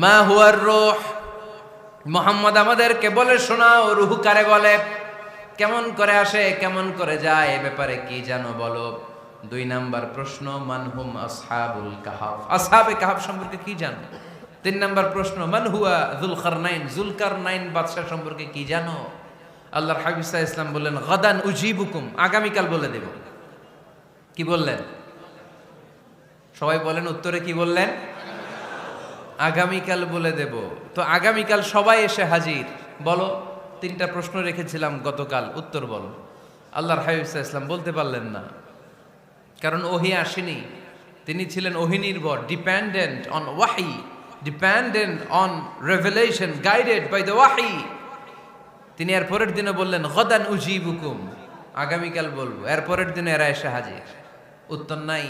মা হুয়ার রূহ, মুহাম্মদ আমাদেরকে বলে শোনাও রূহ কারে বলে, কেমন করে আসে, কেমন করে যায়, এ ব্যাপারে কি জানো বলো। 2 নাম্বার প্রশ্ন, মানহুম আসহাবুল কাহাফ, আসহাবে কাহাফ সম্পর্কে কি জানো। 3 নাম্বার প্রশ্ন, মান হুয়া যুলকারনাইন, যুলকারনাইন বাদশা সম্পর্কে কি জানো। আল্লাহর হাবিব সাল্লাল্লাহু আলাইহি ওয়াসাল্লাম বললেন গাদান উজিবুকুম, আগামীকাল বলে দেব। কি বললেন? সবাই বলেন উত্তরে কি বললেন? আগামীকাল বলে দেব। তো আগামীকাল সবাই এসে হাজির। বলো, 3টা প্রশ্ন রেখেছিলাম গতকাল, উত্তর বলো। আল্লাহর হাবিব সাল্লাল্লাহু আলাইহি ওয়াসাল্লাম বলতে পারলেন না, কারণ ওহী আসেনি। তিনি ছিলেন ওহী নির্ভর, dependent on wahi, dependent on revelation, guided by the wahi. তিনি এর পরের দিনে বললেন গাদান উজিবুকুম, আগামীকাল বলবো। এর পরের দিনে এরা এসে হাজির, উত্তর নাই।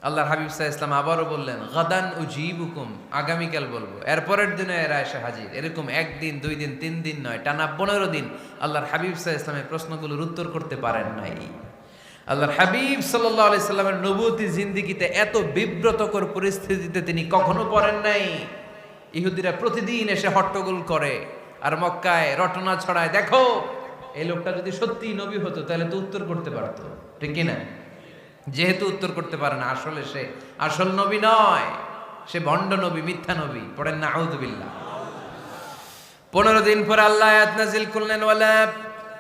আল্লাহর হাবিব সাল্লাল্লাহু আলাইহি ওয়াসাল্লাম আবারও বললেন গাদান উজিবুকুম, আগামীকাল বলবো। এর পরের দিনে এরা এসে হাজির। এরকম 1 দিন 2 দিন 3 দিন নয়, টানা 15 দিন আল্লাহর হাবিব সাল্লাল্লাহু আলাইহি ওয়াসাল্লামের প্রশ্নগুলোর উত্তর করতে পারেন নাই। আল্লাহর হাবিব সাল্লাল্লাহু আলাইহি সাল্লামের নবুয়তি জিন্দেগিতে এত বিব্রতকর পরিস্থিতিতে তিনি কখনো পড়েন নাই। ইহুদিরা প্রতিদিন এসে হট্টগোল করে আর মক্কায় রটনা ছড়ায়, দেখো এই লোকটা যদি সত্যিই নবী হতো তাহলে তো উত্তর করতে পারতো, ঠিক কি না? যেহেতু উত্তর করতে পারে না, আসলে সে আসল নবী নয়, সে ভণ্ড নবী, মিথ্যা নবী। পড়েন না আউযুবিল্লাহ। 15 দিন পর আল্লাহ আয়াত নাযিল করলেন, ওয়ালা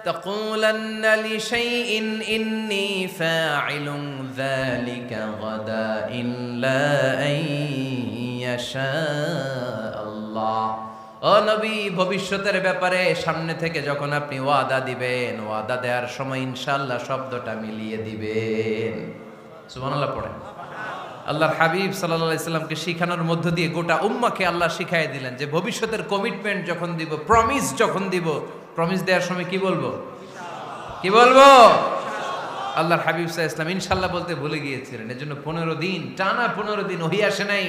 তাকুলান্না লিশাইইন ইন্নী ফাইলুন যালিকা গাদা ইল্লা আইয়াশা আল্লাহ। ও নবী, ভবিষ্যতের ব্যাপারে সামনে থেকে যখন আপনি ওয়াদা দিবেন, ওয়াদা দেওয়ার সময় ইনশাআল্লাহ শব্দটা মিলিয়ে দিবেন। সুবহানাল্লাহ পড়েন। আল্লাহর হাবিব সাল্লাল্লাহু আলাইহি সাল্লামকে শিখানোর মধ্য দিয়ে গোটা উম্মাহকে আল্লাহ শিখাইয়ে দিলেন যে ভবিষ্যতের কমিটমেন্ট যখন দিব, প্রমিস যখন দিব, প্রমিস দেওয়ার সময় কি বলবো? কি বলবো? আল্লাহর হাবিব সাল্লাল্লাহু আলাইহি সাল্লাম ইনশাআল্লাহ বলতে ভুলে গিয়েছিলেন। এজন্য 15 দিন, টানা 15 দিন ওহী আসে নাই।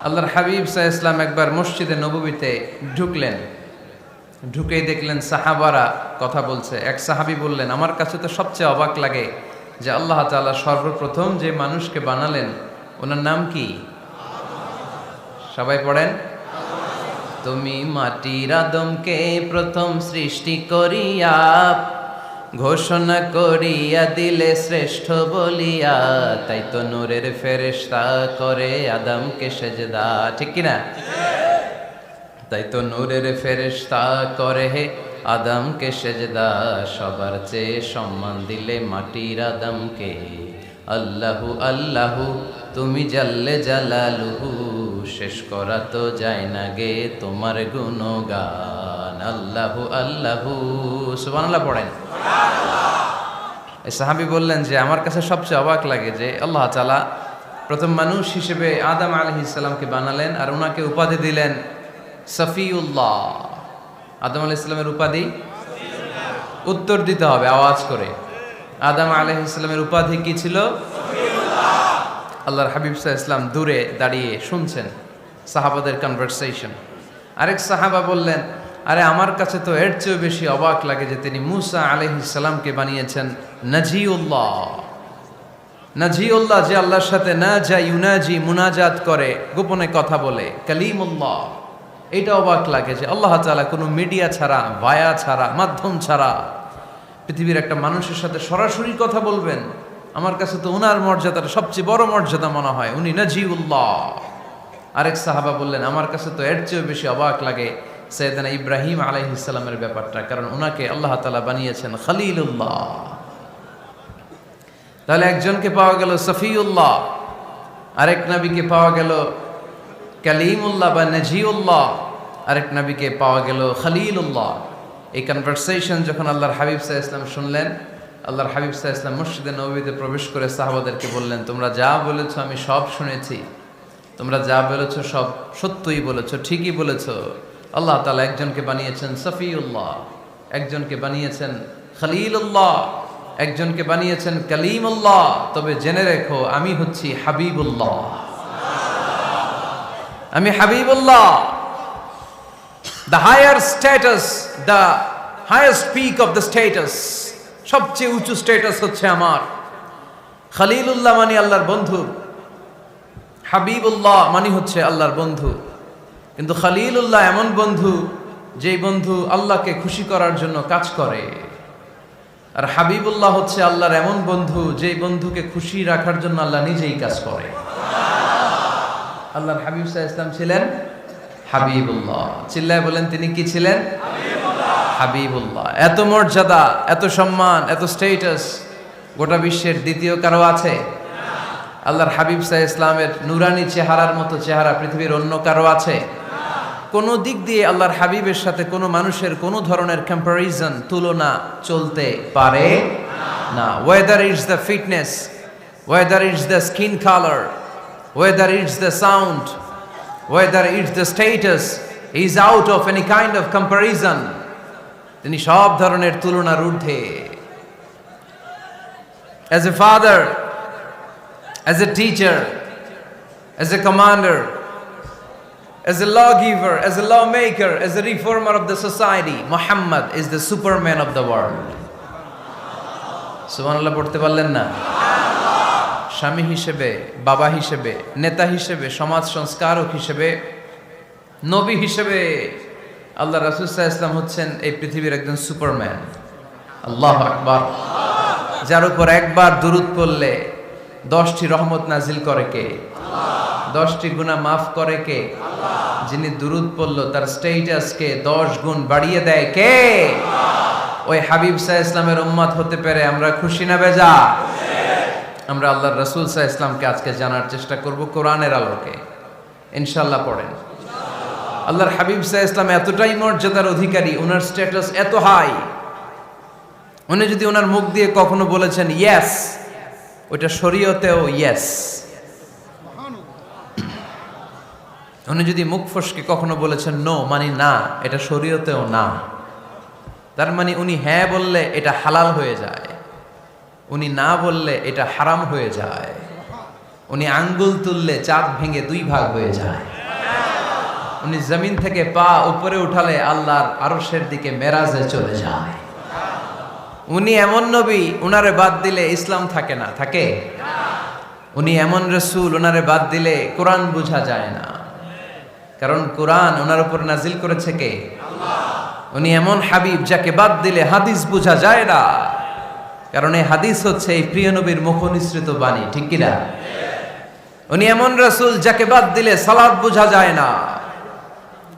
আল্লাহর হাবিব সাল্লাল্লাহু আলাইহি সাল্লাম একবার মসজিদে নববীতে ঢুকলেন, ঢুকেই দেখলেন সাহাবারা কথা বলছে। এক সাহাবী বললেন, আমার কাছে তো সবচেয়ে অবাক লাগে যে আল্লাহ তাআলা সর্বপ্রথম যে মানুষকে বানালেন ওনার নাম কি? সবাই পড়েন। তুমি মাটির আদমকে প্রথম সৃষ্টি করিয়া ঘোষণা করিয়া দিলে শ্রেষ্ঠ বলিয়া, তাই তো নূরের ফেরেশতা করে আদমকে সেজদা, ঠিক কিনা? তাই তো নূরের ফেরেশতা করে হে আদমকে সেজদা, সবার চেয়ে সম্মান দিলে মাটির আদমকে। আল্লাহু আল্লাহু তুমি জাল্লে জালালুহু, শেষ করা তো যায় না গে তোমার গুণগান। আল্লাহু আল্লাহু, সুবহানাল্লাহ পড়েন। এই সাহাবী বললেন যে আমার কাছে সবচেয়ে অবাক লাগে যে আল্লাহ তাআলা প্রথম মানুষ হিসেবে আদম আলাইহিস সালামকে বানালেন আর ওনাকে উপাধি দিলেন সফিউল্লাহ। আদম আলাইহিস সালামের উপাধি উত্তর দিতে হবে আওয়াজ করে। আদম আলাইহিস সালামের উপাধি কি ছিল? আল্লাহর হাবিব সাল্লাল্লাহু আলাইহি ওয়াসাল্লাম দূরে দাঁড়িয়ে শুনছেন সাহাবাদের কনভারসেশন। আরেক সাহাবা বললেন, আরে আমার কাছে তো এর চেয়েও বেশি অবাক লাগে যে তিনি মূসা আলাইহিস সালামকে বানিয়েছেন নাজিউল্লাহ। নাজিউল্লাহ, যে আল্লাহর সাথে না যা ইউনাজি, মুনাজাত করে, গোপনে কথা বলে, কালিমুল্লাহ। এইটা অবাক লাগে যে আল্লাহ তাআলা কোনো মিডিয়া ছাড়া, ভায়া ছাড়া, মাধ্যম ছাড়া পৃথিবীর একটা মানুষের সাথে সরাসরি কথা বলবেন। আমার কাছে তো ওনার মর্যাদাটা সবচেয়ে বড় মর্যাদা মনে হয়, উনি নাজিউল্লাহ। আরেক সাহাবা বললেন, আমার কাছে তো এর চেয়েও বেশি অবাক লাগে সাইয়েদনা ইব্রাহিম আলাইহিস সালামের ব্যাপারটা, কারণ ওনাকে আল্লাহ তাআলা বানিয়েছেন খলিলুল্লাহ। তাহলে একজনকে পাওয়া গেল সফিউল্লাহ, আরেক নবীকে পাওয়া গেল কালিমুল্লাহ বা নাজিউল্লাহ, আরেক নবীকে পাওয়া গেল খলিলুল্লাহ। এই কনভারসেশন যখন আল্লাহর হাবিব সাল্লাল্লাহু আলাইহি ওয়াসাল্লাম শুনলেন, আল্লাহর হাবিব সাল্লাল্লাহু আলাইহি ওয়াসাল্লাম মসজিদে নববীতে প্রবেশ করে সাহাবাদেরকে বললেন, তোমরা যা বলেছো আমি সব শুনেছি, তোমরা যা বলেছো সব সত্যই বলেছো, ঠিকই বলেছো। আল্লাহ তাআলা একজনকে বানিয়েছেন সফিউল্লাহ, একজনকে বানিয়েছেন খলিলুল্লাহ, একজনকে বানিয়েছেন কালিমুল্লাহ। তবে জেনে রেখো আমি হচ্ছি হাবিবুল্লাহ, আমি Habibullah. The higher status, the highest peak of the status, সবচেয়ে উঁচু স্ট্যাটাস হচ্ছে আমার। খলিলুল্লাহ মানে আল্লাহর বন্ধু, হাবিবুল্লাহ মানে হচ্ছে আল্লাহর বন্ধু, কিন্তু খলিলুল্লাহ এমন বন্ধু যেই বন্ধু আল্লাহকে খুশি করার জন্য কাজ করে। আর হাবিবুল্লাহ হচ্ছে আল্লাহর এমন বন্ধু যেই বন্ধুকে খুশি রাখার জন্য আল্লাহ নিজেই কাজ করে। আল্লাহর হাবিব সাল্লাল্লাহু আলাইহি ওয়াসাল্লাম ছিলেন হাবিবুল্লাহ। চিল্লায় বলেন তিনি কি ছিলেন? হাবিবুল্লাহ। এত মর্যাদা, এত সম্মান, এত স্ট্যাটাস গোটা বিশ্বের দ্বিতীয় কারো আছে? আল্লাহর হাবিব সাল্লাল্লাহু আলাইহি ওয়াসাল্লামের নুরানি চেহারার মতো চেহারা পৃথিবীর অন্য কারো আছে? কোনো দিক দিয়ে আল্লাহর হাবিবের সাথে কোনো মানুষের কোনো ধরনের কম্প্যারিজন, তুলনা চলতে পারে না। Whether it's the fitness, whether it's the skin colour, whether it's the sound, whether it's the status, is out of any kind of comparison. তিনি সব ধরনের তুলনার ঊর্ধ্বে। As a father, as a teacher, as a commander, as a lawgiver, as a lawmaker, as a reformer of the society, Muhammad is the superman of the world. সুবহানাল্লাহ পড়তে পারলেন না? স্বামী হিসেবে, বাবা হিসেবে, নেতা হিসেবে, সমাজ সংস্কারক হিসেবে, নবী হিসেবে আল্লাহ রাসূল সাল্লাল্লাহু আলাইহি ওয়াসাল্লাম হচ্ছেন এই পৃথিবীর একজন সুপারম্যান। আল্লাহু আকবার। যার উপর একবার দুরূদ পড়লে 10টি রহমত নাজিল করে কে? 10টি গুনাহ মাফ করে কে? যিনি দুরূদ পড়ল তার স্ট্যাটাসকে 10 গুণ বাড়িয়ে দেয় কে? ওই হাবিব সাল্লাল্লাহু আলাইহি ওয়াসাল্লামের উম্মত হতে পেরে আমরা খুশি না বেজা? আমরা আল্লাহর রাসূল সাল্লাল্লাহু আলাইহি ওয়াসাল্লামকে আজকে জানার চেষ্টা করব কোরআনের আলোকে। ইনশাআল্লাহ পড়েন। আল্লাহর হাবিব সাল্লাল্লাহু আলাইহি ওয়াসাল্লাম এতটাই মর্যাদার অধিকারী, ওনার স্ট্যাটাস এত হাই, উনি যদি ওনার মুখ দিয়ে কখনো বলেছেন ইয়েস, ওইটা শরীয়তেও ইয়েস। উনি যদি মুখ ফসকে কখনো বলেছেন নো, মানে না, এটা শরীয়তেও না। তার মানে উনি হ্যাঁ বললে এটা হালাল হয়ে যায়, উনি না বললে এটা হারাম হয়ে যায়। উনি আঙ্গুল তুললে চাঁদ ভেঙে 2 ভাগ হয়ে যায়। উনি জমিন থেকে পা উপরে উঠালে আল্লাহর আরশের দিকে মেরাজে চলে যায়। উনি এমন নবী, উনারে বাদ দিলে ইসলাম থাকে না, থাকে? উনি এমন রাসূল, উনারে বাদ দিলে কোরআন বোঝা যায় না, কারণ কোরআন ওনার উপর নাজিল করেছে কে? আল্লাহ। উনি এমন হাবিব যাকে বাদ দিলে হাদিস বোঝা যায় না, কারণ এই হাদিস হচ্ছে এই প্রিয় নবীর মুখনিসৃত বাণী, ঠিক কি না? উনি এমন রাসূল যাকে বাদ দিলে সালাত বোঝা যায় না,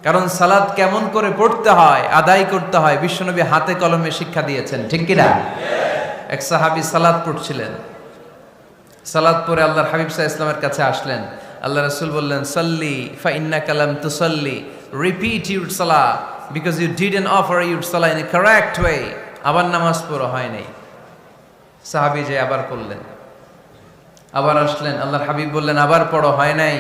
কারণ সালাত কেমন করে পড়তে হয়, আদায় করতে হয় বিশ্বনবী হাতে কলমে শিক্ষা দিয়েছেন, ঠিক কি না? এক সাহাবী সালাত পড়ছিলেন, সালাত পড়ে আল্লাহর হাবিব সাল্লাল্লাহু আলাইহি ওয়াসাল্লামের কাছে আসলেন। আল্লাহ রাসূল বললেন, সাল্লি ফা ইন্নাকা লাম তুসাল্লি, রিপিট ইউর সালাহ because you didn't offer your সালাহ ইন এ কারেক্ট ওয়ে। আবার নামাজ পড়া হয় নাই। সাহাবী যে আবার পড়লেন, আবার আসলেন, আল্লাহর হাবিব বললেন আবার পড়ো, হয় নাই।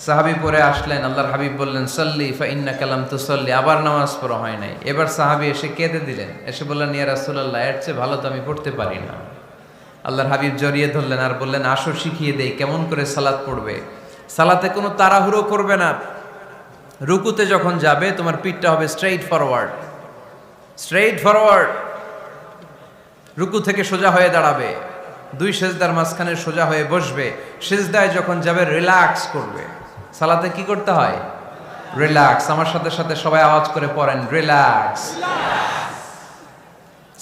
সাহাবী পরে আসলেন, আল্লাহর হাবিব বললেন সাল্লি ফা ইন্নাকা লাম তুসাল্লি, আবার নামাজ পড়া হয় নাই। এবার সাহাবী এসে কেঁদে দিলেন, এসে বললেন ইয়া রাসূলুল্লাহ, এর চেয়ে ভালো তো আমি পড়তে পারি না। আল্লাহর হাবিব জড়িয়ে ধরলেন আর বললেন আসো শিখিয়ে দেই কেমন করে সালাত পড়বে। সালাতে কোনো তাড়াহুড়ো করবে না। রুকুতে যখন যাবে তোমার পিঠটা হবে স্ট্রেইট ফরওয়ার্ড, স্ট্রেইট ফরওয়ার্ড। রুকু থেকে সোজা হয়ে দাঁড়াবে, 2 সেজদার মাঝখানে সোজা হয়ে বসবে। সেজদায় যখন যাবে রিল্যাক্স করবে। সালাতে কি করতে হয়? রিল্যাক্স। আমার সাথে সাথে সবাই আওয়াজ করে পড়েন রিল্যাক্স।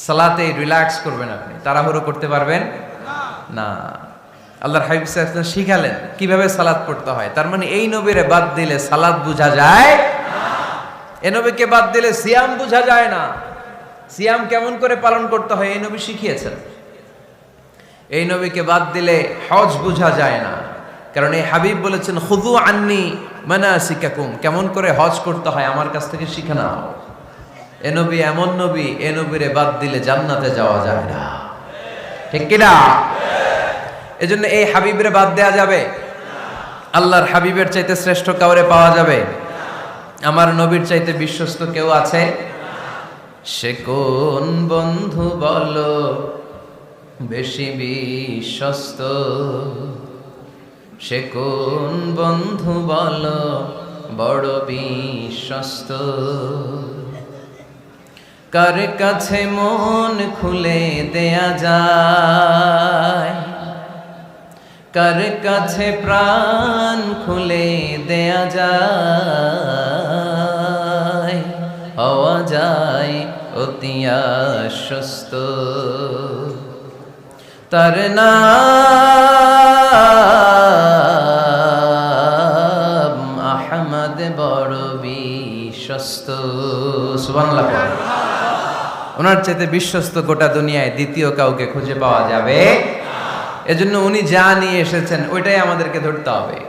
সালাতে রিল্যাক্স করবেন আপনি, তাড়াহুড়ো করতে পারবেন না। আল্লাহর হাবিব সাল্লাল্লাহু আলাইহি ওয়াসাল্লাম শিখালেন কিভাবে সালাত পড়তে হয়। তার মানে এই নবীরে বাদ দিলে সালাত বোঝা যায় না, এই নবীকে বাদ দিলে সিয়াম বোঝা যায় না। সিয়াম কেমন করে পালন করতে হয় এই নবী শিখিয়েছেন। এই নবীকে বাদ দিলে হজ বোঝা যায় না, কারণ এই হাবিব বলেছেন খুযু আন্নী মানাসিকাকুম, কেমন করে হজ করতে হয় আমার কাছ থেকে শিখে নাও। এ নবী এমন নবী, এ নবীরে বাদ দিলে জান্নাতে যাওয়া যায় না, ঠিক কি না? এজন্য এই হাবিবের বাদ দেয়া যাবে? আল্লাহর হাবিবের চাইতে শ্রেষ্ঠ কাউরে পাওয়া যাবে? আমার নবীর চাইতে বিশ্বস্ত কেউ আছে? সে কোন বন্ধু বলো বেশি বিশ্বস্ত, সে কোন বন্ধু বলো বড় বিশ্বস্ত, কার কাছে মন খুলে দেয়া যায়, কার কাছে প্রাণ খুলে দেয়া যায়, হওয়া যায় অতি আশ্বস্ত। তার নাম আহমদ বড় বিশ্বস্ত। সুবহানাল্লাহ। ওনার চাইতে বিশ্বস্ত গোটা দুনিয়ায় দ্বিতীয় কাউকে খুঁজে পাওয়া যাবে। এজন্য উনি যা নিয়ে এসেছেন ওইটাই আমাদেরকে ধরতে হবে,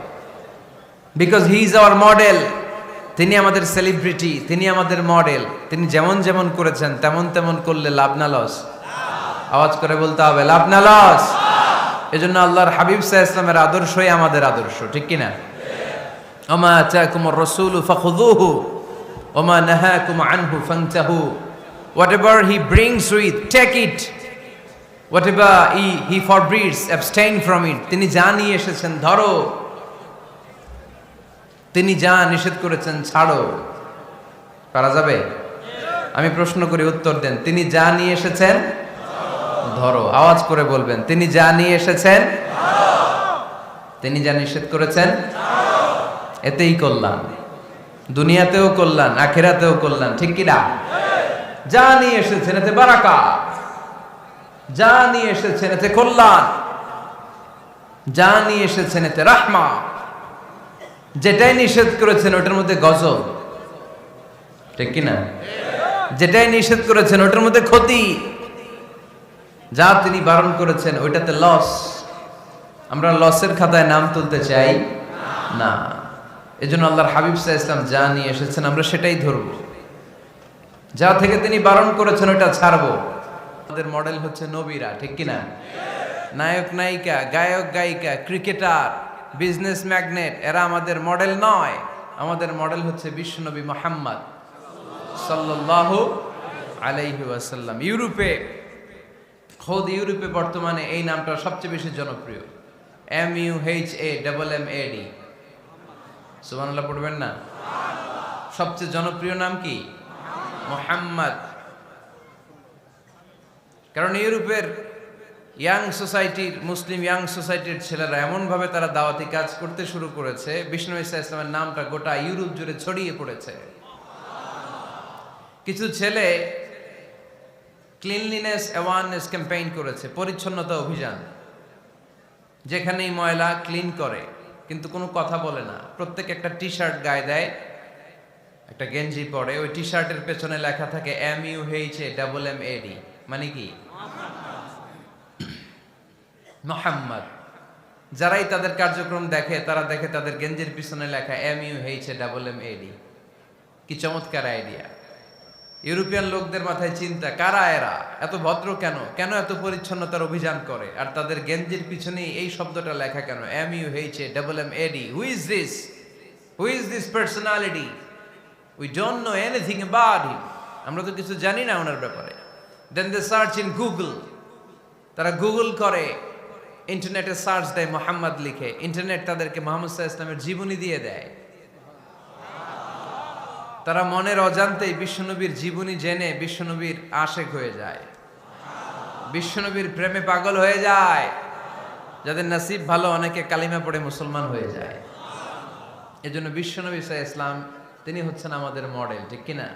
because he is our model. তিনি আমাদের সেলিব্রিটি, তিনি আমাদের মডেল। তিনি যেমন যেমন করেছেন তেমন তেমন করলে লাভ না লস? আওয়াজ করে বলতে হবে লাভ না লস। এজন্য আল্লাহর হাবিব সাল্লাল্লাহু আলাইহি ওয়াসাল্লামের আদর্শই আমাদের আদর্শ, ঠিক কি না? ওমা আতাকুমুর রাসূলু ফাখুযুহু ওমা নাহাকুম আনহু ফান্তাহু। Whatever he brings with, take it. Whatever he forbids, abstain from it. তিনি যা নিয়ে এসেছেন ধরো, তিনি যা নিষেধ করেছেন ছাড়ো। পারা যাবে? আমি প্রশ্ন করি, উত্তর দেন। তিনি যা নিয়ে এসেছেন ধরো। আওয়াজ করে বলবেন, তিনি যা নিয়ে এসেছেন ধরো, তিনি যা নিষেধ করেছেন ছাড়ো। এতেই কল্যাণ, দুনিয়াতেও কল্যাণ, আখিরাতেও কল্যাণ, ঠিক কি না? যা নিয়ে এসেছেন এতে বারাকা, যা নিয়ে এসেছেন এতে কল্যাণ, যা নিয়ে এসেছেন এতে রাহমা। যেটাই নিষেধ করেছেন ওটার মধ্যে গজব, ঠিক কি না? যেটাই নিষেধ করেছেন ওটার মধ্যে ক্ষতি, যা তিনি বারণ করেছেন ওইটাতে লস। আমরা লসের খাতায় নাম তুলতে চাই না। এজন্য আল্লাহর হাবিব সাল্লাল্লাহু আলাইহি ওয়াসাল্লাম যা নিয়ে এসেছেন আমরা সেটাই ধরব, যা থেকে তিনি বারণ করেছেন ওটা ছাড়বো। আমাদের মডেল হচ্ছে নবীরা, ঠিক কিনা? নায়ক নায়িকা, গায়ক গায়িকা, ক্রিকেটার, বিজনেস ম্যাগনেট, এরা আমাদের মডেল নয়। আমাদের মডেল হচ্ছে বিশ্বনবী মুহাম্মদ সাল্লাল্লাহু আলাইহি ওয়াসাল্লাম। ইউরোপে, খোদ ইউরোপে বর্তমানে এই নামটা সবচেয়ে বেশি জনপ্রিয়, MUHAMMAD। সুবহানাল্লাহ পড়বেন না? সবচেয়ে জনপ্রিয় নাম কি? মুহাম্মদ। কারণ ইউরোপের ইয়াং সোসাইটির, মুসলিম ইয়াং সোসাইটির ছেলেরা এমনভাবে তারা দাওয়াতি কাজ করতে শুরু করেছে, বিষ্ণু ঈসা ইসলামের নামটা গোটা ইউরোপ জুড়ে ছড়িয়ে পড়েছে। কিছু ছেলে ক্লিনলিনেস অ্যাওয়ারনেস ক্যাম্পেইন করেছে, পরিচ্ছন্নতা অভিযান। যেখানেই ময়লা ক্লিন করে, কিন্তু কোনো কথা বলে না। প্রত্যেক একটা টি শার্ট গায়ে দেয়, একটা গেঞ্জি পরে, ওই টি শার্টের পেছনে লেখা থাকে MUHAMMAD, মানে কি? মুহাম্মদ। যারাই তাদের কার্যক্রম দেখে তারা দেখে তাদের গেঞ্জির পিছনে লেখা MUHAMMAD। কি চমৎকার আইডিয়া! ইউরোপিয়ান লোকদের মাথায় চিন্তা, কারা এরা, এত ভদ্র কেন, কেন এত পরিচ্ছন্নতার অভিযান করে, আর তাদের গেঞ্জির পিছনেই এই শব্দটা লেখা কেন, MUHAMMAD। Who is this personality? We don't know anything about him. আমরা তো কিছু জানি না ওনার ব্যাপারে। Then they search in Google. তারা গুগল করে, ইন্টারনেটে সার্চ দেয়, মুহাম্মদ লিখে, ইন্টারনেট তাদেরকে মুহাম্মদ সাল্লাল্লাহু আলাইহি ওয়াসাল্লামের জীবনী দিয়ে দেয়। তারা মনের অজান্তেই বিশ্বনবীর জীবনী জেনে বিশ্বনবীর আশেক হয়ে যায়, বিশ্বনবীর প্রেমে পাগল হয়ে যায়। যাদের নসিব ভালো, অনেকে কালিমা পড়ে মুসলমান হয়ে যায়। এজন্য বিশ্বনবী সাল্লাল্লাহু আলাইহি ওয়াসাল্লাম তিনি হচ্ছেন আমাদের মডেল, ঠিক কিনা?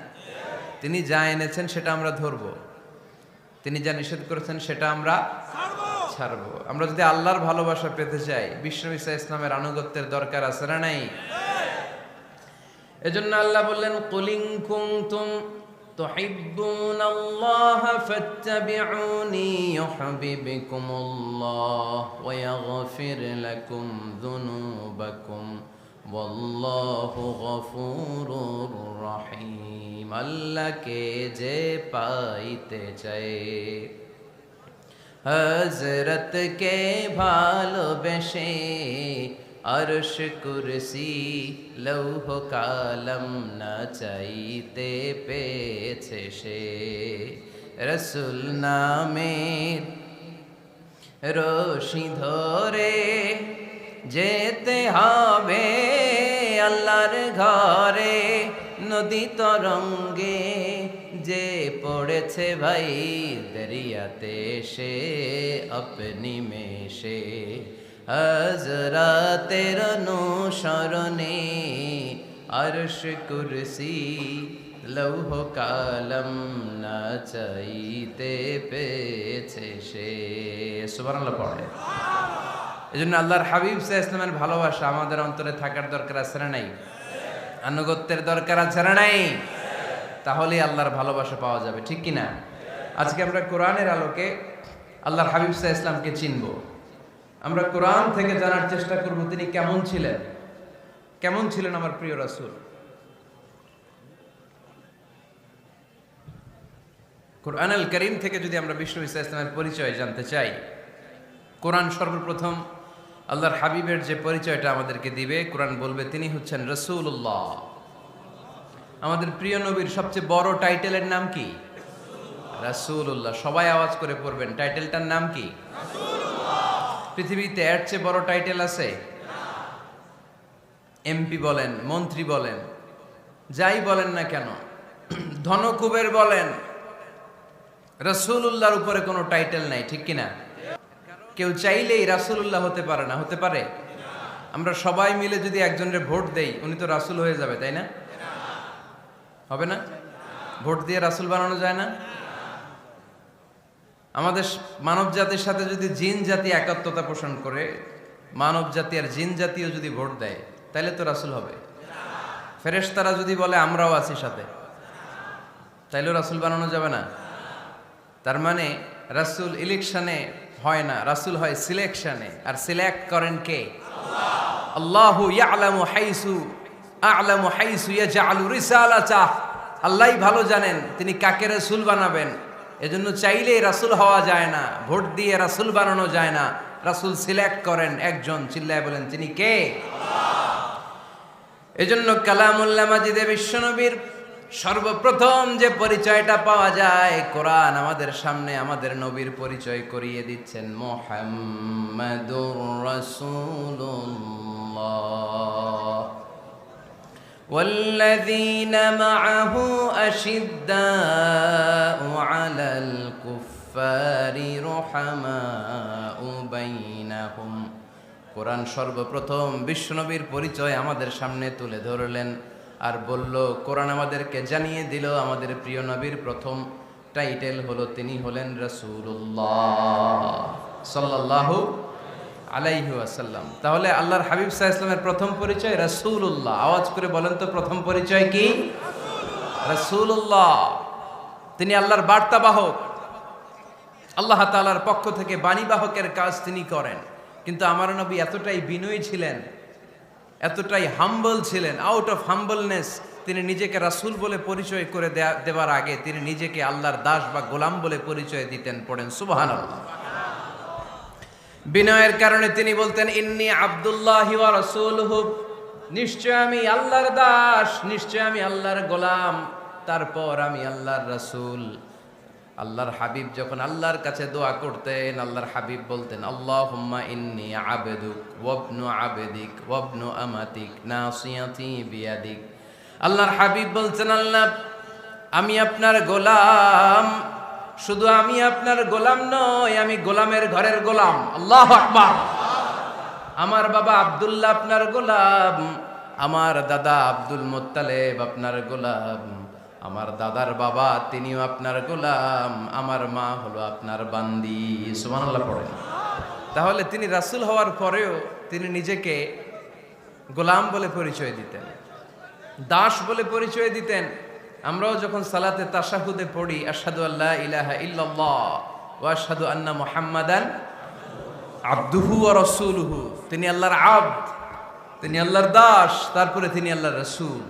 তিনি যা এনেছেন সেটা আমরা ধরবো, তিনি যা নিষেধ করেছেন সেটা আমরা ছাড়বো। আমরা যদি আল্লাহর ভালোবাসা পেতে চাই, বিশ্বনবী সাল্লাল্লাহু আলাইহি ওয়াসাল্লামের আনুগত্যের দরকার আছে না নাই? এজন্য আল্লাহ বললেন, কুল ইন কুনতুম তুহিব্বুনাল্লাহা ফাত্তাবিউনি ইউহিব্বুকুমুল্লাহ ওয়া ইয়াগফির লাকুম যুনুবাকুম ওয়াল্লাহু গফুরুর রহিম। আল্লাহকে যে পাইতে চায়, হযরতকে ভালোবেসে, আরশ কুরসি লৌহ কালম না চাইতে পেয়েছে সে। রসুল নামের রশি ধরে যেতে হবে আল্লাহর ঘরে। নদী তরঙ্গে যে পড়েছে ভাই দরিয়াতে, সে আপনি মেশে হযরতের অনুসরণে আরশ কুরসি লৌহ কালম না চাইতে পেয়েছে সে। সুবহানাল্লাহ পড়ে। এজন্য আল্লাহর হাবিব সাল্লাল্লাহু আলাইহি ওয়াসাল্লামের ভালোবাসা আমাদের অন্তরে থাকার দরকার আছে না নাই? আনুগত্যের দরকার আছে না নাই? তাহলে আল্লাহর ভালোবাসা পাওয়া যাবে, ঠিক কি না? আজকে আমরা কোরআনের আলোকে আল্লাহর হাবিব সাল্লাল্লাহু আলাইহি ওয়াসাল্লামকে চিনব। আমরা কোরআন থেকে জানার চেষ্টা করব তিনি কেমন ছিলেন। কেমন ছিলেন আমার প্রিয় রাসূল? কোরআনুল কারীম থেকে যদি আমরা বিষ্ণু ঈসা ইসলামের পরিচয় জানতে চাই, কোরআন সর্বপ্রথম আল্লাহর হাবিবের যে পরিচয়টা আমাদেরকে দিবে, কোরআন বলবে তিনি হচ্ছেন রাসূলুল্লাহ। আমাদের প্রিয় নবীর সবচেয়ে বড় টাইটেলের নাম কি? রাসূলুল্লাহ। সবাই আওয়াজ করে পড়বেন, টাইটেলটার নাম কি? রাসূলুল্লাহ। পৃথিবীতে এর চেয়ে বড় টাইটেল আছে? এমপি বলেন, মন্ত্রী বলেন, যাই বলেন না কেন, ধনকুবের বলেন, রাসূলুল্লাহর উপরে কোনো টাইটেল নাই, ঠিক কিনা? কেউ চাইলেই রাসূলুল্লাহ হতে পারে না, হতে পারে? আমরা সবাই মিলে যদি একজনের ভোট দেই, উনি তো রাসূল হয়ে যাবে, তাই না? হবে না? ভোট দিয়ে রাসূল বানানো যায় না? আমাদের মানব জাতির সাথে যদি জিন জাতি একাত্মতা পোষণ করে, মানব জাতি আর জিন জাতিও যদি ভোট দেয়, তাহলে তো রাসূল হবে। ফেরেশতারা যদি বলে আমরাও আছি সাথে, তাইলেও রাসূল বানানো যাবে না। তার মানে রাসূল ইলেকশনে হয় না, রাসূল হয় সিলেকশনে। আর সিলেক্ট করেন কে? আল্লাহ। আল্লাহু ইয়ালামু হাইসু আ'লামু হাইসু ইয়াজআলু রিসালাতাহ। আল্লাহই ভালো জানেন তিনি কাকে রাসূল বানাবেন। এজন্য চাইলেই রাসূল হওয়া যায় না, ভোট দিয়ে রাসূল বানানো যায় না। রাসূল সিলেক্ট করেন একজন, চিল্লায় বলেন তিনি কে? আল্লাহ। এজন্য কালামুল্লাহ মাজিদে বিশ্বনবীর সর্বপ্রথম যে পরিচয়টা পাওয়া যায়, কোরআন আমাদের সামনে আমাদের নবীর পরিচয় করিয়ে দিচ্ছেন, মুহাম্মাদুর রাসূলুল্লাহ ওয়াল্লাযীনা মা'আহু আশিদ্দাউ আলাল কুফফারি রুহামাউ বাইনাহুম। কোরআন সর্বপ্রথম বিশ্বনবীর পরিচয় আমাদের সামনে তুলে ধরলেন আর বলল, কোরআন আমাদেরকে জানিয়ে দিল আমাদের প্রিয় নবীর প্রথম টাইটেল হলো তিনি হলেন রাসূলুল্লাহ সাল্লাল্লাহু আলাইহি ওয়াসাল্লাম। তাহলে আল্লাহর হাবিব সাল্লাল্লাহু আলাইহি ওয়াসাল্লামের প্রথম পরিচয় রাসূলুল্লাহ। আওয়াজ করে বলেন তো প্রথম পরিচয় কি? রাসূলুল্লাহ। তিনি আল্লাহর বার্তাবাহক, আল্লাহ তাআলার পক্ষ থেকে বাণীবাহকের কাজ তিনি করেন। কিন্তু আমার নবী এতটাই বিনয়ী ছিলেন, এতটাই হাম্বল ছিলেন, আউট অফ হাম্বলনেস তিনি নিজেকে রাসূল বলে পরিচয় করে দেওয়ার আগে তিনি নিজেকে আল্লাহর দাস বা গোলাম বলে পরিচয় দিতেন। পড়েন সুবহানাল্লাহ। বিনয়ের কারণে তিনি বলতেন, ইন্নী আব্দুল্লাহি ওয়া রাসূলুহু, নিশ্চয় আমি আল্লাহর দাস, নিশ্চয় আমি আল্লাহর গোলাম, তারপর আমি আল্লাহর রাসূল। আল্লাহর হাবিব যখন আল্লাহর কাছে দোয়া করতেন, আল্লাহর হাবিব বলতেন, আল্লাহুম্মা ইন্নী আবদুক ওয়া ইবনু আবদিক ওয়া ইবনু আমাতিক নাসিয়াতি বিয়াদিক। আল্লাহর হাবিব বলতেন, আল্লাহ আমি আপনার গোলাম, শুধু আমি আপনার গোলাম নই, আমি গোলামের ঘরের গোলাম। আল্লাহু আকবার। আমার বাবা আব্দুল্লাহ আপনার গোলাম, আমার দাদা আব্দুল মুত্তালিব আপনার গোলাম, আমার দাদার বাবা তিনিও আপনার গোলাম, আমার মা হলো আপনার বান্দি। সুবহানাল্লাহ পড়েন। তাহলে তিনি রাসূল হওয়ার পরেও তিনি নিজেকে গোলাম বলে পরিচয় দিতেন, দাস বলে পরিচয় দিতেন। আমরাও যখন সালাতে তাশাহুদে পড়ি, আশহাদু আল্লা ইলাহা ইল্লাল্লাহ ওয়া আশহাদু আন্না মুহাম্মাদান আবদুহু ওয়া রাসূলুহু, তিনি আল্লাহর আবদ, তিনি আল্লাহর দাস, তারপরে তিনি আল্লাহর রাসূল।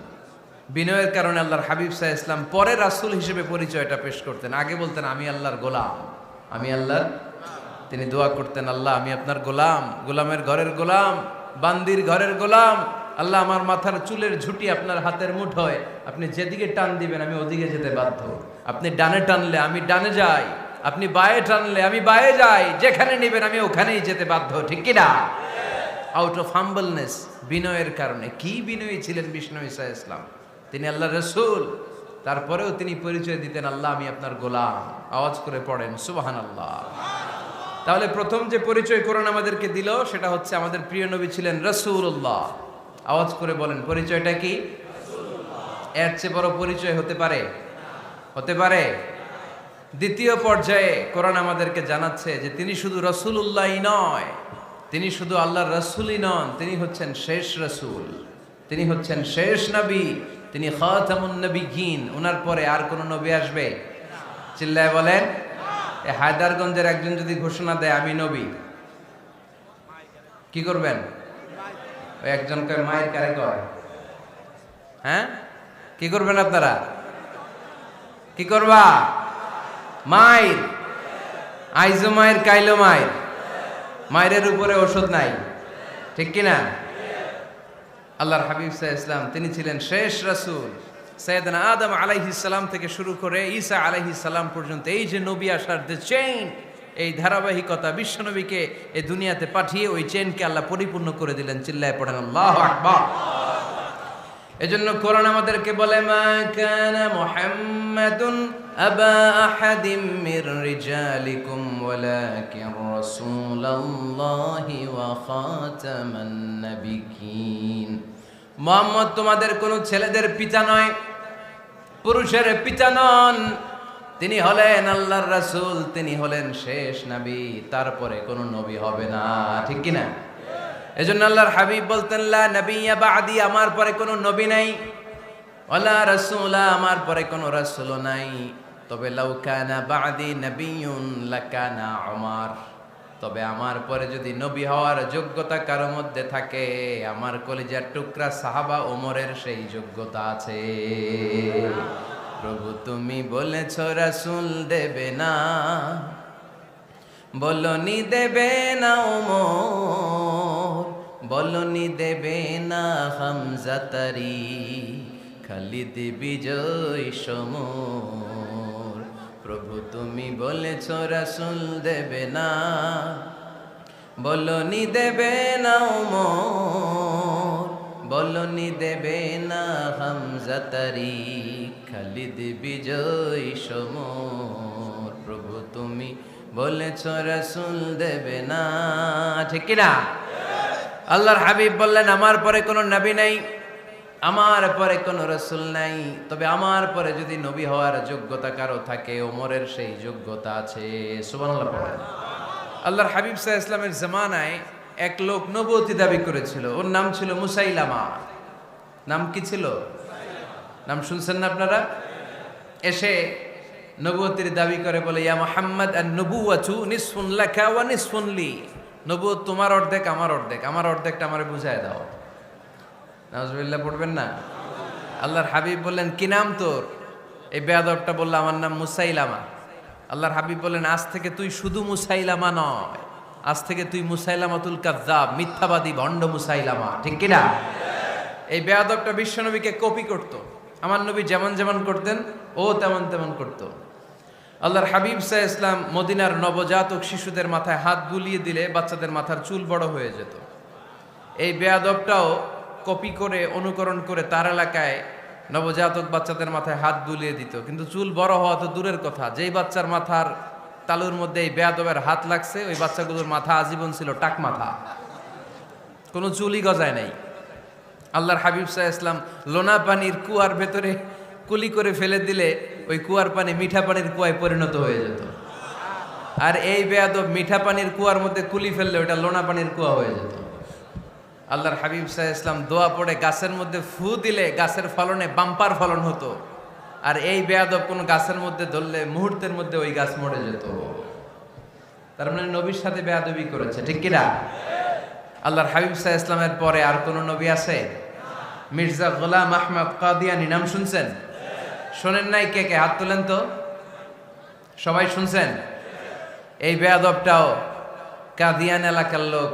বিনয়ের কারণে আল্লাহর হাবিব সাল্লাল্লাহু আলাইহি ওয়াসাল্লাম পরে রাসূল হিসেবে পরিচয়টা পেশ করতেন। আগে বলতেন আমি আল্লাহর গোলাম, আমি আল্লাহর। তিনি দোয়া করতেন, আল্লাহ আমি আপনার গোলাম, গোলামের ঘরের গোলাম, বান্দির ঘরের গোলাম। আল্লাহ আমার মাথার চুলের ঝুঁটি আপনার হাতের মুঠোয়, আপনি যেদিকে টান দিবেন আমি ওদিকে যেতে বাধ্য। আপনি ডানে টানলে আমি ডানে যাই, আপনি বায়ে টানলে আমি বায়ে যাই, যেখানে নেবেন আমি ওখানেই যেতে বাধ্য, ঠিক কিনা? আউট অফ হাম্বলনেস, বিনয়ের কারণে। কি বিনয়ী ছিলেন বিষ্ণু ঈসা ইসলাম। তিনি আল্লাহর রাসূল, তারপরেও তিনি পরিচয় দিতেন, আল্লাহ আমি আপনার গোলাম। আওয়াজ করে পড়েন সুবহানাল্লাহ। তাহলে প্রথম যে পরিচয় কোরআন আমাদেরকে দিল সেটা হচ্ছে আমাদের প্রিয় নবী ছিলেন রাসূলুল্লাহ। আওয়াজ করে বলেন পরিচয়টা কি? এর চেয়ে বড় পরিচয় হতে পারে? হতে পারে? দ্বিতীয় পর্যায়ে কোরআন আমাদেরকে জানাচ্ছে যে তিনি শুধু রাসূলুল্লাহই নয়, তিনি শুধু আল্লাহর রাসূলই নন, তিনি হচ্ছেন শেষ রাসূল, তিনি হচ্ছেন শেষ নবী, তিনি খাতামুন নবিয়্যিন। ওনার পরে আর কোন নবী আসবে? চিল্লায় বলেন। এই হায়দারগঞ্জের একজন যদি ঘোষণা দেয় আমি নবী, কি করবেন? ওই একজনকে মায়ের কারে কয়, হ্যাঁ কি করবেন আপনারা? কি করবা? মায়ের আইজো মায়ের কাইলো মায়ের, মায়ের উপরে ওষুধ নাই, ঠিক কিনা? আল্লাহর হাবিব সাল্লাল্লাহু আলাইহি ওয়াসাল্লাম তিনি ছিলেন শেষ রাসূল। সাইয়েদনা আদম আলাইহিস সালাম থেকে শুরু করে ঈসা আলাইহিস সালাম পর্যন্ত এই যে নবী আসার যে চেইন, এই ধারাবাহিকতা, বিশ্ব নবীকে এই দুনিয়াতে পাঠিয়ে ওই চেইনকে আল্লাহ পরিপূর্ণ করে দিলেন। চিল্লায় পড়েন আল্লাহু আকবার। এজন্য কোরআন আমাদেরকে বলে মা কানা মুহাম্মাদুন আবা আহাদিম মির রিজালিকুম ওয়ালাকিন রাসূলুল্লাহি ওয়া খাতামান নাবিয়্যিন। মুহাম্মদ তোমাদের কোন ছেলেদের পিতা নয়, পুরুষের পিতা নন, তিনি হলেন আল্লাহর রাসূল, তিনি হলেন শেষ নবী, তারপরে কোন নবী হবে না, ঠিক কি না? এজন্য আল্লাহর হাবিব বলতেন লা নবিয়্যা বা'দি, আমার পরে কোনো নবী নাই, ওয়ালা রাসূলা, আমার পরে কোনো রাসূলও নাই। তবে লাউ কানা বা'দি নবিয়্যুন লাকানা উমর, তবে আমার পরে যদি নবী হওয়ার যোগ্যতা কারো মধ্যে থাকে, আমার কলিজার টুকরা সাহাবা ওমরের সেই যোগ্যতা আছে। প্রভু তুমি বলেছো রাসূল দেবে না, বলনি দেবে না ওমর, বলনি দেবে না হামজা তারি, খালিদ বিজয় সমর। প্রভু তুমি বলেছ রাসূল দেবে না, বলনি দেবে না ওমর, বলনি দেবে না হামজা তারি, খালিদ বিজয় সমর। প্রভু তুমি বলেছ রাসূল দেবে না, ঠিক কি না? আল্লাহর হাবিব বললেন আমার পরে কোনো নবী নাই, আমার পরে কোনো রাসূল নাই, তবে আমার পরে যদি নবী হওয়ার যোগ্যতা কারো থাকে, ওমরের সেই যোগ্যতা আছে। সুবহানাল্লাহ পড়েন। আল্লাহর হাবিব সাল্লাল্লাহু আলাইহি ওয়াসাল্লামের জামানায় এক লোক নবুয়তি দাবি করেছিল, ওর নাম ছিল মুসাইলামা। নাম কি ছিল? নাম শুনছেন না আপনারা? এসে নবুয়তির দাবি করে বলে ইয়া মুহাম্মদ আন-নবুওয়াতু নিসফুন লাকা ওয়া নিসফুন লি, নবুয়ত তোমার অর্ধেক আমার অর্ধেক, আমার অর্ধেকটা আমারে বুঝায় দাও। নাউজুবিল্লাহ পড়বেন না? আল্লাহর হাবিব বললেন কি নাম তোর? এই বেয়াদবটা বলল আমার নাম মুসাইলামা। আল্লাহর হাবিব বললেন আজ থেকে তুই শুধু মুসাইলামা নয়, আজ থেকে তুই মুসাইলামাতুল কাযযাব, মিথ্যাবাদী ভণ্ড মুসাইলামা, ঠিক কি না? এই বেয়াদবটা বিশ্বনবীকে কপি করত, আমার নবী যেমন যেমন করতেন ও তেমন তেমন করত। আল্লাহর হাবিব সাল্লাল্লাহু আলাইহি ওয়াসাল্লাম মদিনার নবজাতক শিশুদের মাথায় হাত বুলিয়ে দিলে বাচ্চাদের মাথার চুল বড় হয়ে যেত। এই বেয়াদবটাও কপি করে অনুকরণ করে তার এলাকায় নবজাতক বাচ্চাদের মাথায় হাত বুলিয়ে দিত, কিন্তু চুল বড় হওয়া তো দূরের কথা, যেই বাচ্চার মাথার তালুর মধ্যে এই বেয়াদবের হাত লাগছে ওই বাচ্চাগুলোর মাথা আজীবন ছিল টাক মাথা, কোনো চুলই গজায় নাই। আল্লাহর হাবিব সাল্লাল্লাহু আলাইহি ওয়াসাল্লাম লোনা পানির কুয়ার ভেতরে কুলি করে ফেলে দিলে ওই কুয়ার পানি মিঠা পানির কুয়ায় পরিণত হয়ে যেত। আর এই বেয়াদব মিঠা পানির কুয়ার মধ্যে কুলি ফেললে ওটা লোনা পানির কুয়া হয়ে যেত। আল্লাহর হাবিব সাল্লাল্লাহু আলাইহি ওয়াসাল্লাম দোয়া পড়ে গাছের মধ্যে ফু দিলে গাছের ফলনে বাম্পার ফলন হতো, আর এই বেয়াদব কোন গাছের মধ্যে ধরলে মুহূর্তের মধ্যে ওই গাছ মরে যেত। তার মানে নবীর সাথে বেয়াদবি করেছে, ঠিক কিনা? আল্লাহর হাবিব সাল্লাল্লাহু আলাইহি ওয়াসাল্লামের পরে আর কোন নবী আছে? মির্জা গোলাম আহমদ কাদিয়ানী নাম শুনছেন? শোনেন নাই? কে কে হাত তোলেন তো। সবাই শুনছেন? এই বেয়াদবটাও কাদিয়ান এলাকার লোক,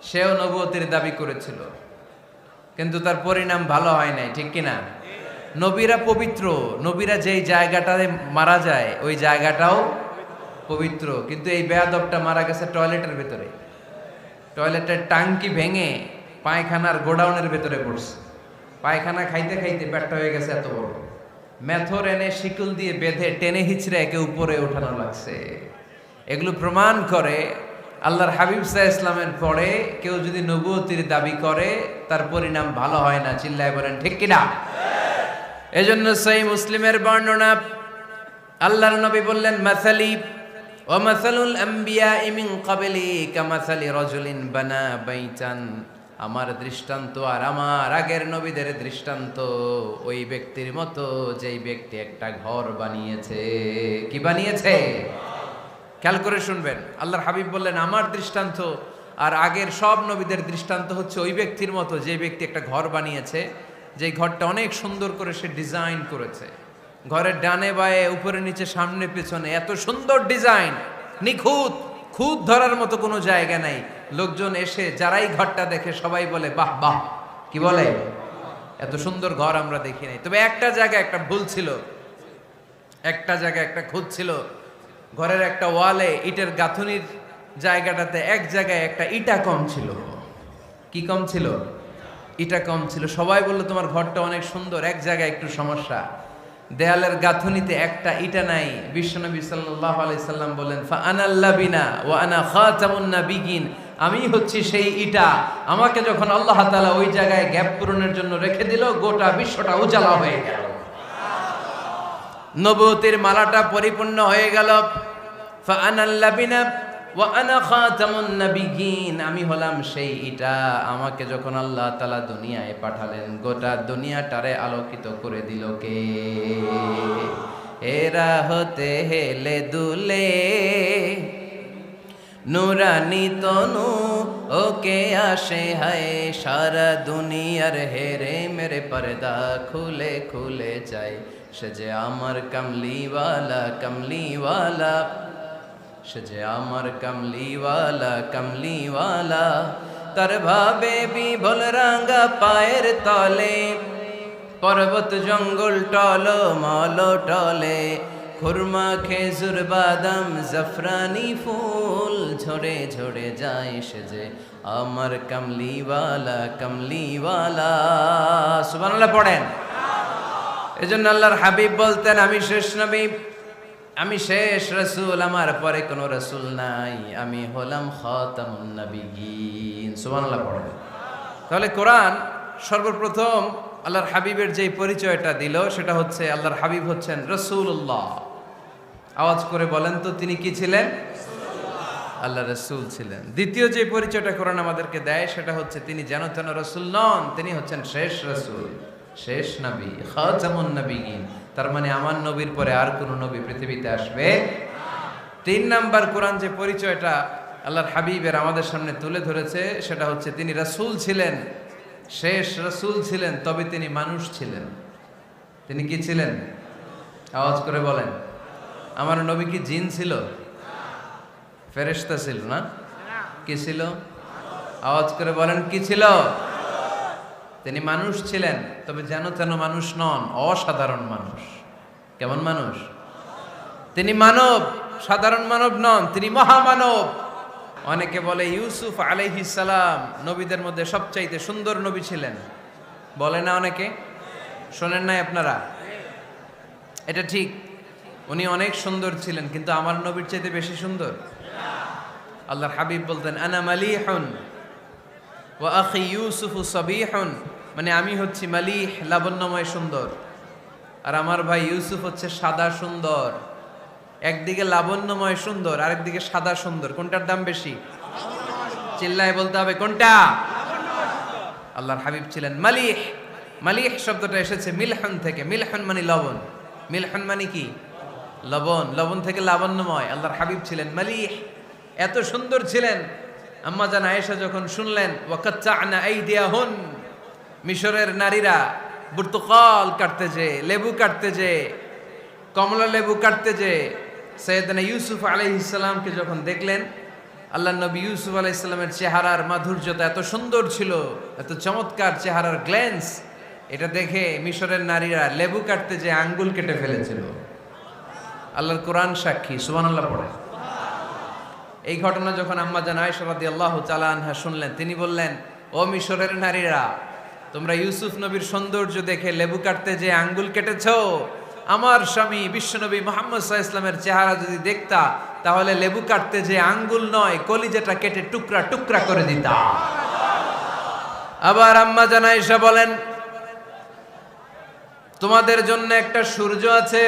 সেও নবুয়তির দাবি করেছিল, কিন্তু তার পরিণাম ভালো হয় নাই, ঠিক কিনা? নবীরা পবিত্র, নবীরা যেই জায়গাটায় মারা যায় ওই জায়গাটাও পবিত্র, কিন্তু এই বেয়াদবটা মারা গেছে টয়লেটের ভেতরে, টয়লেটের টাঙ্কি ভেঙে পায়খানার গোডাউনের ভেতরে পড়ছে, পায়খানা খাইতে খাইতে পেটটা হয়ে গেছে এত বড়, মেথর এনে শিকল দিয়ে বেঁধে টেনে হিচড়ে একে উপরে ওঠানো লাগছে। এগুলো প্রমাণ করে আল্লাহর হাবিব সাল্লাল্লাহু আলাইহি ইসলামের পরে কেউ যদি নবুয়তির দাবি করে তার পরিণাম ভালো হয় না। চিল্লায় বলেন ঠিক কিনা? এজন্য সহিহ মুসলিমের বর্ণনা, আল্লাহর নবী বললেন, মাসালি ওয়া মাসালুল আমবিয়াই মিন ক্বাবলি কামাসালি রাজুলিন বানা বাইতান, আমার দৃষ্টান্ত আর আমার আগের নবীদের দৃষ্টান্ত ওই ব্যক্তির মতো যেই ব্যক্তি একটা ঘর বানিয়েছে। কি বানিয়েছে? খেয়াল করে শুনবেন, আল্লাহর হাবিব বললেন আমার দৃষ্টান্ত আর আগের সব নবীদের দৃষ্টান্ত হচ্ছে ওই ব্যক্তির মতো যে ব্যক্তি একটা ঘর বানিয়েছে, যে ঘরটা অনেক সুন্দর করে সে ডিজাইন করেছে। ঘরের ডানে বায়ে উপরে নিচে সামনে পেছনে এত সুন্দর ডিজাইন, নিখুঁত, খুঁত ধরার মতো কোনো জায়গা নাই। লোকজন এসে যারাই ঘরটা দেখে সবাই বলে বাহ বাহ, কি বলে, এত সুন্দর ঘর আমরা দেখি নাই। তবে একটা জায়গায় একটা ভুল ছিল, একটা জায়গায় একটা খুঁত ছিল। ঘরের একটা ওয়ালে ইটের গাঁথুনির জায়গাটাতে এক জায়গায় একটা ইটা কম ছিল। কি কম ছিল? ইটা কম ছিল। সবাই বললো তোমার ঘরটা অনেক সুন্দর, এক জায়গায় একটু সমস্যা, দেয়ালের গাঁথুনিতে একটা ইটা নাই। বিশ্বনবী সাল্লাল্লাহু আলাইহি সাল্লাম বলেন, ফা আনাল লাবিনা ওয়া আনা খাতামুন নাবিয়িন, আমি হচ্ছি সেই ইটা। আমাকে যখন আল্লাহ তাআলা ওই জায়গায় গ্যাপ পূরণের জন্য রেখে দিল, গোটা বিশ্বটা উজালা হয়ে গেল, নবুয়তের মালাটা পরিপূর্ণ হয়ে গেল। ফা আনাল লাবিনা ওয়া আনা খাতামুন নাবিয়িন, আমি হলাম সেই ইটা। আমাকে যখন আল্লাহ তাআলা দুনিয়ায় পাঠালেন, গোটা দুনিয়াটারে আলোকিত করে দিল কে? এরা হতে হেলে দুলে নুরানি তনু ওকে আসে হায়, সারা দুনিয়ার হেরে মেরে পর্দা খুলে খুলে যায়। সে যে আমার কামলিওয়ালা কামলিওয়ালা, সে যে আমার কামলিওয়ালা কামলিওয়ালা, তার ভাবে বিভোল রাঙ্গা পায়ের তলে, পর্বত জঙ্গল টল মল টলে, খুরমা খেজুর বাদাম জাফরানি ফুল ঝরে ঝরে যায়। সে যে আমার কামলিওয়ালা কামলিওয়ালা। সুবহানাল্লাহ পড়েন। এজন্য আল্লাহর হাবিব বলতেন, আমি শেষ নবী, আমি শেষ রাসূল, আমার পরে কোনো রাসূল নাই, আমি হলাম খাতামুন নাবিয়িন। সুবহানাল্লাহ পড়বেন। তাহলে কোরআন সর্বপ্রথম আল্লাহর হাবিবের যে পরিচয়টা দিল সেটা হচ্ছে আল্লাহর হাবিব হচ্ছেন রাসূলুল্লাহ। আওয়াজ করে বলেন তো, তিনি কি ছিলেন? আল্লাহ রাসূল ছিলেন। দ্বিতীয় যে পরিচয়টা কোরআন আমাদেরকে দেয় সেটা হচ্ছে তিনি যেন তেন রাসূল নন, তিনি হচ্ছেন শেষ রাসূল, শেষ নবী, খাতামুন নাবিয়িন। তার মানে আমার নবীর পরে আর কোন নবী পৃথিবীতে আসবে। তিন নাম্বার কোরআন যে পরিচয়টা আল্লাহর হাবিবের আমাদের সামনে তুলে ধরেছে সেটা হচ্ছে তিনি রাসূল ছিলেন, শেষ রাসূল ছিলেন, তবে তিনি মানুষ ছিলেন। তিনি কি ছিলেন? আওয়াজ করে বলেন। আমার নবী কি জিন ছিল? ফেরেশতা ছিল না? কি ছিল? আওয়াজ করে বলেন, কি ছিল? তিনি মানুষ ছিলেন, তবে যেন তেন মানুষ নন, অসাধারণ মানুষ। কেমন মানুষ? তিনি মানব, সাধারণ মানব নন, তিনি মহামানব। অনেকে বলে ইউসুফ আলাইহিস সালাম নবীদের মধ্যে সবচাইতে সুন্দর নবী ছিলেন, বলে না অনেকে? শোনেন নাই আপনারা? এটা ঠিক, উনি অনেক সুন্দর ছিলেন, কিন্তু আমার নবীর চাইতে বেশি সুন্দর। আল্লাহর হাবিব বলতেন, আনা মালিহুন ওয়া আখি ইউসুফু সাবিহুন, মানে আমি হচ্ছি মালিহ, লাবণ্যময় সুন্দর, আর আমার ভাই ইউসুফ হচ্ছে সাদা সুন্দর। একদিকে লাবণ্যময় সুন্দর, আরেকদিকে সাদা সুন্দর, কোনটার দাম বেশি? চিল্লায় বলতে হবে কোনটা? আল্লাহর হাবিব ছিলেন মালিহ। মালিহ শব্দটা এসেছে মিলহন থেকে। মিলহন মানে লবণ, মিলহন মানে কি? লবণ। লবণ থেকে লাবণ্যময়। আল্লাহর হাবিব ছিলেন মালিহ, এত সুন্দর ছিলেন। আম্মা জান আয়েশা যখন শুনলেন ওয়াকাত্তা'না আইদিয়াহুন, মিশরের নারীরা বুর্তুকাল কাটতে যে, লেবু কাটতে যে, কমলা লেবু কাটতে যে সাইয়েদনা ইউসুফ আলাইহিস সালামকে যখন দেখলেন, আল্লাহর নবী ইউসুফ আলাইহিস সালামের চেহারার মাধুর্যতা এত সুন্দর ছিল, এত চমৎকার চেহারার গ্ল্যান্স, এটা দেখে মিশরের নারীরা লেবু কাটতে যে আঙ্গুল কেটে ফেলেছিল। আল্লাহর কোরআন সাক্ষী। সুবহানাল্লাহ পড়ে। এই ঘটনা যখন আম্মা জান আয়েশা রাদিয়াল্লাহু তাআলা আনহা শুনলেন, তিনি বললেন, ও মিশরের নারীরা, তোমরা ইউসুফ নবীর সৌন্দর্য দেখে লেবু কাটতে যে আঙ্গুল কেটেছো, আমার স্বামী বিশ্বনবী মুহাম্মদ সাল্লাল্লাহু আলাইহি ওয়াসাল্লামের চেহারা যদি দেখতা তাহলে লেবু কাটতে যে আঙ্গুল নয় কলিজাটা কেটে টুকরা টুকরা করে দিতাম। আবার আম্মা জান আয়েশা বলেন, তোমাদের জন্য একটা সূর্য আছে,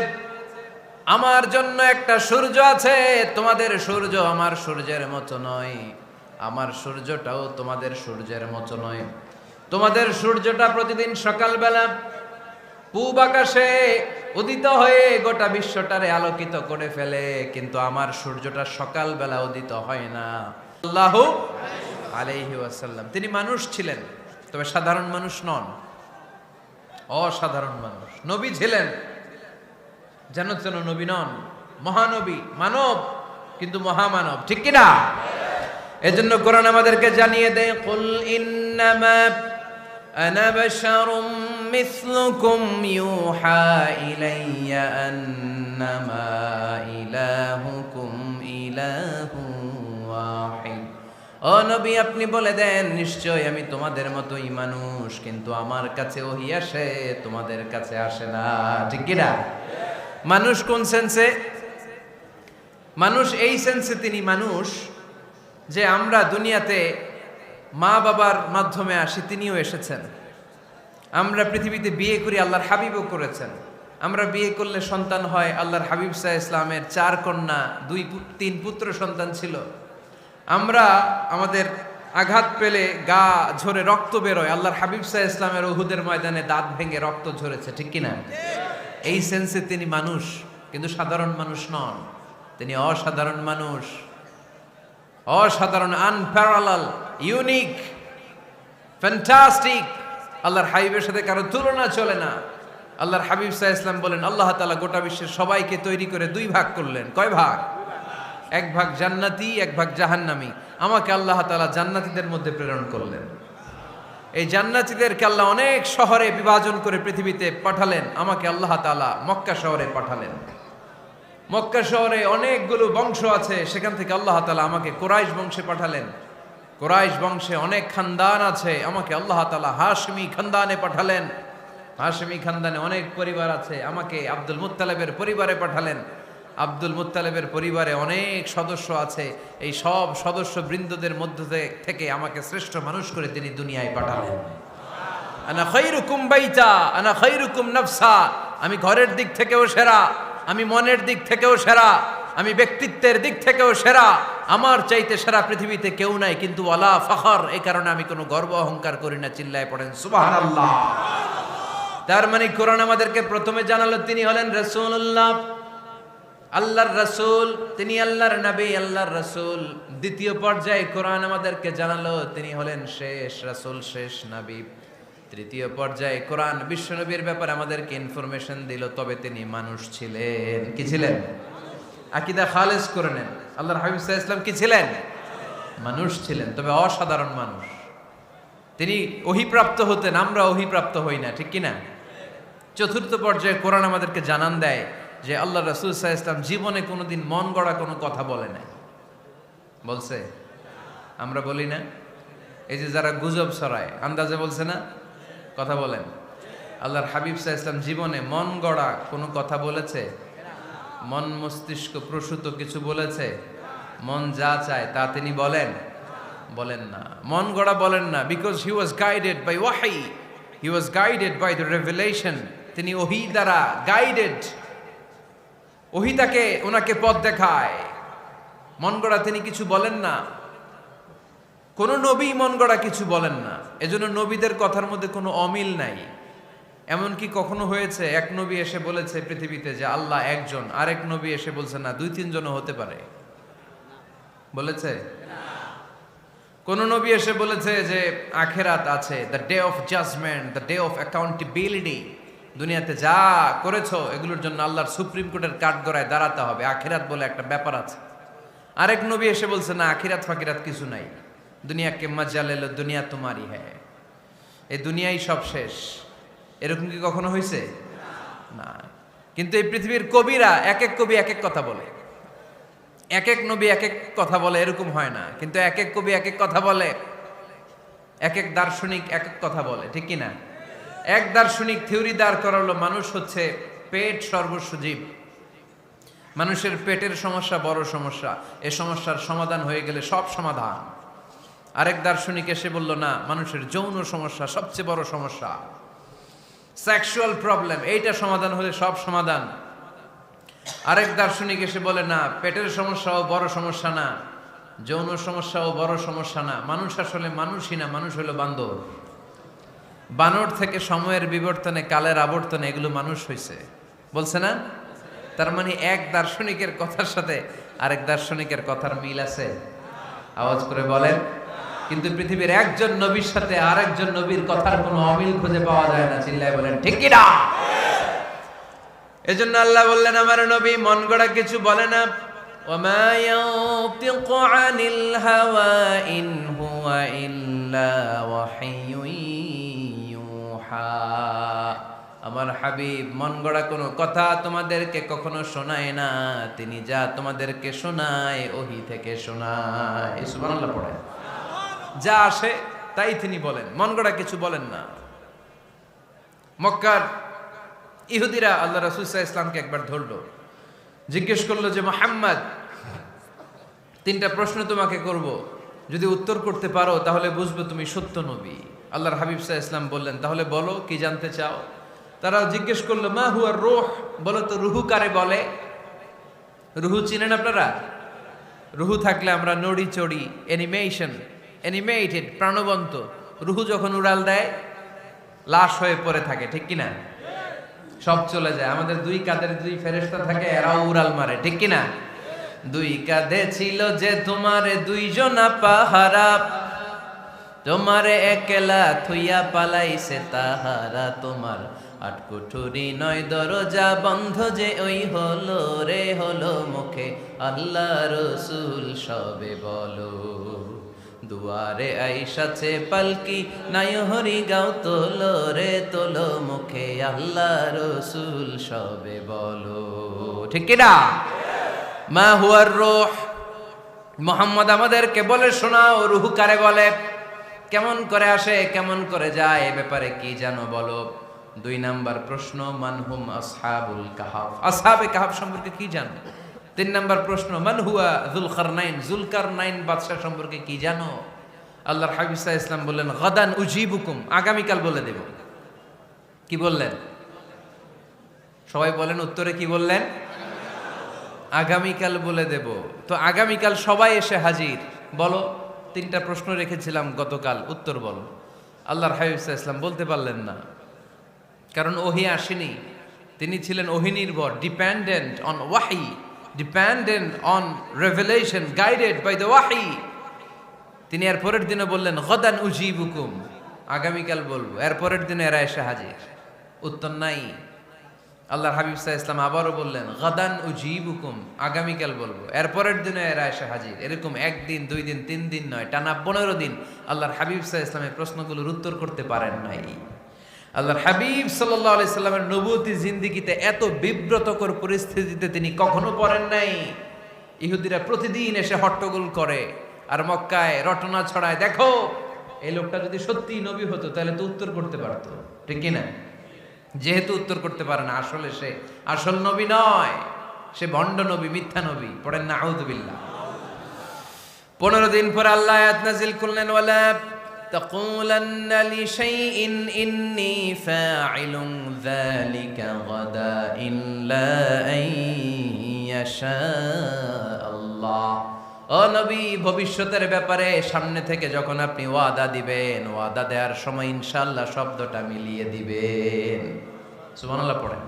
আমার জন্য একটা সূর্য আছে। তোমাদের সূর্য আমার সূর্যের মতো নয়, আমার সূর্যটাও তোমাদের সূর্যের মতো নয়। তোমাদের সূর্যটা প্রতিদিন সকালবেলা পূব আকাশে উদিত হয়ে গোটা বিশ্বটারে আলোকিত করে ফেলে, কিন্তু আমার সূর্যটা সকালবেলা উদিত হয় না। আল্লাহু আলাইহি ওয়াসাল্লাম তিনি মানুষ ছিলেন, তবে সাধারণ মানুষ নন, অসাধারণ মানুষ। নবী ছিলেন, যেন যেন নবী নন, মহানবী, মানব কিন্তু মহামানব, ঠিক কিনা? এজন্য কোরআন আমাদেরকে জানিয়ে দেয়, কুল ইন্নামা আনা বাশারুম মিসলুকুম ইউহা ইলাইয়া আন্নামা ইলাহুকুম ইলাহুন ওয়াহিদ। ও নবী, আপনি বলে দেন, নিশ্চয় আমি তোমাদের মতোই মানুষ, কিন্তু আমার কাছে ওহী আসে, তোমাদের কাছে আসে না, ঠিক কিনা? মানুষ কোন সেন্সে? মানুষ এই সেন্সে তিনি মানুষ যে আমরা দুনিয়াতে মা বাবার মাধ্যমে আসি, তিনিও এসেছেন। আমরা পৃথিবীতে বিয়ে করি, আল্লাহর হাবিবও করেছেন। আমরা বিয়ে করলে সন্তান হয়, আল্লাহর হাবিব সাল্লাল্লাহু আলাইহি ইসলামের 4 কন্যা 3 পুত্র সন্তান ছিল। আমরা আমাদের আঘাত পেলে গা ঝরে রক্ত বেরোয়, আল্লাহর হাবিব সাল্লাল্লাহু আলাইহি ইসলামের উহুদের ময়দানে দাঁত ভেঙে রক্ত ঝরেছে, ঠিক কিনা? এই সেন্সে তিনি মানুষ, কিন্তু সাধারণ মানুষ নন, তিনি অসাধারণ মানুষ, অসাধারণ, আনপ্যারালাল, ইউনিক, ফ্যান্টাস্টিক। আল্লাহর হাবিবের সাথে কারো তুলনা চলে না। আল্লাহর হাবিব সাল্লাল্লাহু আলাইহি ওয়াসাল্লাম বলেন, আল্লাহ তাআলা গোটা বিশ্বের সবাইকে তৈরি করে 2 ভাগ করলেন। কয় ভাগ? 1 ভাগ জান্নাতি, 1 ভাগ জাহান্নামী। আমাকে আল্লাহ তাআলা জান্নাতীদের মধ্যে প্রেরণ করলেন। এই জান্নাতীদেরকে আল্লাহ অনেক শহরে বিভাজন করে পৃথিবীতে পাঠালেন, আমাকে আল্লাহ তাআলা মক্কা শহরে পাঠালেন। মক্কা শহরে অনেকগুলো বংশ আছে, সেখান থেকে আল্লাহ তাআলা আমাকে কুরাইশ বংশে পাঠালেন। কুরাইশ বংশে অনেক খানদান আছে, আমাকে আল্লাহ তাআলা হাশমি খানদানে পাঠালেন। হাশমি খানদানে অনেক পরিবার আছে, আমাকে আব্দুল মুত্তালিবের পরিবারে পাঠালেন। আব্দুল মুত্তালিবের পরিবারে অনেক সদস্য আছে, এই সব সদস্য বৃন্দদের মধ্য থেকে আমাকে শ্রেষ্ঠ মানুষ করে তিনি দুনিয়ায় পাঠালেন। আনা খায়রুকুম বাইতা আনা খায়রুকুম নাফসা, আমি ঘরের দিক থেকেও সেরা, আমি মনের দিক থেকেও সেরা, আমি ব্যক্তিত্বের দিক থেকেও সেরা, আমার চাইতে সেরা পৃথিবীতে কেউ নাই, কিন্তু ওয়ালা ফখর, এই কারণে আমি কোনো গর্ব অহংকার করি না। চিল্লায় পড়েন সুবহানাল্লাহ। তার মানে কোরআন আমাদেরকে প্রথমে জানালো তিনি হলেন রাসূলুল্লাহ, আল্লাহর রাসূল, তিনি আল্লাহর নবী, আল্লাহর রাসূল। দ্বিতীয় পর্যায়ে কোরআন আমাদেরকে জানালো তিনি হলেন শেষ রাসূল, শেষ নবী। তৃতীয় পর্যায়ে কোরআন বিশ্বনবীর ব্যাপারে আমাদেরকে ইনফরমেশন দিল, তবে তিনি মানুষ ছিলেন। কি ছিলেন? আকীদা খালেস করে নেন, আল্লাহর হাবিব সাল্লাল্লাহু আলাইহি ওয়াসাল্লাম কি ছিলেন? মানুষ ছিলেন, তবে অসাধারণ মানুষ। তিনি ওহীপ্রাপ্ত হতেন, আমরা ওহীপ্রাপ্ত হই না, ঠিক কিনা? চতুর্থ পর্যায়ে কোরআন আমাদেরকে জানান দেয় যে আল্লাহ রাসূল সাল্লাল্লাহু আলাইহি ওয়াসাল্লাম জীবনে কোনোদিন মন গড়া কোনো কথা বলে নাই। বলছে? আমরা বলি না? এই যে যারা গুজব ছড়ায়, আন্দাজে বলছে না, কথা বলেন। আল্লাহর হাবিব সাল্লাল্লাহু আলাইহি ওয়াসাল্লাম জীবনে মন গড়া কোনো কথা বলেছে? মন মস্তিষ্ক প্রসূত কিছু বলেছে? মন যা চায় তা তিনি বলেন? বলেন না, মন গড়া বলেন না। Because he was guided by ওয়াহি, he was guided by the revelation. তিনি ওহী দ্বারা গাইডেড, ওহী তাকে ওনাকে পথ দেখায়। মন গড়া তিনি কিছু বলেন না, কোন নবী মন গড়া কিছু বলেন না। এজন্য নবীদের কথার মধ্যে কোনো অমিল নাই। এমনকি কখনো হয়েছে এক নবী এসে বলেছে পৃথিবীতে যে আল্লাহ একজন, আরেক নবী এসে বলছে না 2-3 জনও হতে পারে? বলেছে? কোন নবী এসে বলেছে যে আখিরাত আছে, the day of judgment, the day of accountability, দুনিয়াতে যা করেছো এগুলোর জন্য আল্লাহর সুপ্রিম কোর্টের কাঠগড়ায় দাঁড়াতে হবে, আখিরাত বলে একটা ব্যাপার আছে। আরেক নবী এসে বলছে না, আখিরাত ফাকিরাত কিছু নাই, দুনিয়াকে মজা লেলো, দুনিয়া তোমারই হ্যায়, এই দুনিয়াই সব শেষ। এরকম কি কখনো হয়েছে? না। কিন্তু এই পৃথিবীর কবিরা, এক এক কবি এক এক কথা বলে, এক এক নবী এক এক কথা বলে, এরকম হয় না। কিন্তু এক এক কবি এক এক কথা বলে, এক এক দার্শনিক এক এক কথা বলে, ঠিক কিনা? এক দার্শনিক থিওরি দাঁড় করালো মানুষ হচ্ছে পেট সর্বস্ব জীব, মানুষের পেটের সমস্যা বড় সমস্যা, এ সমস্যার সমাধান হয়ে গেলে সব সমাধান। আরেক দার্শনিক এসে বলল না, মানুষের যৌন সমস্যা সবচেয়ে বড় সমস্যা, সেক্সুয়াল প্রবলেম, এইটা সমাধান হলে সব সমাধান। আরেক দার্শনিক এসে বলে না, পেটের সমস্যাও বড় সমস্যা না, যৌন সমস্যাও বড় সমস্যা না, মানুষ আসলে মানুষই না, মানুষ হলো বান্দর। বানর থেকে সময়ের বিবর্তনে, কালের আবর্তনে এগুলো মানুষ হয়েছে, বলছে না? তার মানে এক দার্শনিকের কথার সাথে আরেক দার্শনিকের কথার মিল আছে? আওয়াজ করে বলেন। কিন্তু পৃথিবীর একজন নবীর সাথে আরেকজন নবীর কথার কোনো অমিল খুঁজে পাওয়া যায় না। চিল্লায় বলেন ঠিক কি না? এজন্য আল্লাহ বললেন, আমার নবী মন গড়া কিছু বলে না। ওয়ামা ইয়ানতিকু আনিল হাওয়া ইন হুয়া ইল্লা ওয়াহিয়ুন ইউহা। আমার হাবিব মন গড়া কোনো কথা তোমাদেরকে কখনো শোনায় না, তিনি যা তোমাদেরকে শোনায় ওহী থেকে শোনায়। সুবহানাল্লাহ পড়েন। যা আসে তাই তিনি বলেন, মন গড়া কিছু বলেন না। মক্কার ইহুদিরা আল্লাহ রাসূল সাল্লাল্লাহু আলাইহি ওয়াসাল্লামকে একবার ধরলো, জিজ্ঞেস করলো যে মুহাম্মদ, তিনটা প্রশ্ন তোমাকে করব, যদি উত্তর করতে পারো তাহলে বুঝবো তুমি সত্য নবী। আল্লাহর হাবিব সাল্লাল্লাহু আলাইহি ওয়াসাল্লাম বললেন, তাহলে বলো কি জানতে চাও? তারা জিজ্ঞেস করলো, মা হুয়া রূহ, বলো তো রুহু কারে বলে? রুহু চিনেন আপনারা? রুহু থাকলে আমরা নড়ি চড়ি, অ্যানিমেটেড, প্রাণবন্ত। রুহু যখন উড়াল দেয় লাশ হয়ে পড়ে থাকে, ঠিক কিনা? সব চলে যায়। আমাদের দুই কাঁধের দুই ফেরেশতা থাকে, এরাও উড়াল মারে, ঠিক কিনা? দুই কাঁধে ছিল যে তোমারে দুইজনা পাহারা, তোমারে একলা থুইয়া পালাইছে তাহারা, তোমার আট কুঠুরি নয় দরজা বন্ধ যে ওই হলো রে হলো মুখে আল্লাহ রসুল সবে বলো, দুয়ারে আইসাছে পালকি নাই হরি গাও তোলো রে তোলো মুখে আল্লাহ রসুল সবে বলো, ঠিক কিনা? মা হুয়ার রূহ, মুহাম্মদ আমাদেরকে বলে শোনাও রুহু কারে বলে, কেমন করে আসে, কেমন করে যায়, এ ব্যাপারে কি জানো বলো। দুই নাম্বার প্রশ্ন, মানহুম আসহাবুল কাহাফ, আসহাবে কাহাফ সম্পর্কে কি জানো? তিন নাম্বার প্রশ্ন, মান হুয়া যুলকারনাইন, যুলকারনাইন বাদশা সম্পর্কে কি জানো? আল্লাহর হাবিব সাল্লাল্লাহু আলাইহি ওয়াসাল্লাম বললেন, গাদান উজিবুকুম, আগামীকাল বলে দেব। কি বললেন? সবাই বলেন উত্তরে কি বললেন? আগামীকাল বলে দেব। তো আগামীকাল সবাই এসে হাজির। বলো, তিনটা প্রশ্ন রেখেছিলাম গতকাল, উত্তর বলো। আল্লাহর হাবিব সাল্লাল্লাহু আলাইহি ওয়াসাল্লাম বলতে পারলেন না, কারণ ওহী আসেনি। তিনি ছিলেন ওহী নির্ভর, dependent on wahi, dependent on revelation, guided by the wahi. তিনি এর পরের দিনে বললেন, গাদান উজিবুকুম, আগামীকাল বলবো। এর পরের দিনে এরা এসে হাজির, উত্তর নাই। আল্লাহর হাবিব সাল্লাল্লাহু আলাইহি ওয়াসাল্লাম আবারও বললেন, গাদান উজিবুকুম, আগামীকাল বলবো। এর পরের দিনে এরা এসে হাজির। এরকম একদিন, দুই দিন, 3 দিন নয়, টানা 15 দিন আল্লাহর হাবিব সাল্লাল্লাহু আলাইহি ওয়াসাল্লামের প্রশ্নগুলোর উত্তর করতে পারেন নাই। আল্লাহর হাবিব সাল্লাল্লাহু আলাইহি সাল্লামের নবুয়তি জিন্দেগিতে এত বিব্রতকর পরিস্থিতিতে তিনি কখনো পড়েন নাই। ইহুদিরা প্রতিদিন এসে হট্টগোল করে আর মক্কায় রটনা ছড়ায়, দেখো এই লোকটা যদি সত্যি নবী হতো তাহলে তো উত্তর করতে পারতো, ঠিক কি না? যেহেতু উত্তর করতে পারে না, আসলে সে আসল নবী নয়, সে ভণ্ড নবী, মিথ্যা নবী। পড়েন না আউযুবিল্লাহ। 15 দিন পর আল্লাহ আয়াত নাযিল করলেন, ওয়ালা তাকুলান্না লিশাইইন ইন্নী ফাইলুন যালিকা গাদা ইল্লা আইয়াশা আল্লাহ। ও নবী, ভবিষ্যতের ব্যাপারে সামনে থেকে যখন আপনি ওয়াদা দিবেন, ওয়াদা দেওয়ার সময় ইনশাআল্লাহ শব্দটা মিলিয়ে দিবেন। সুবহানাল্লাহ পড়েন।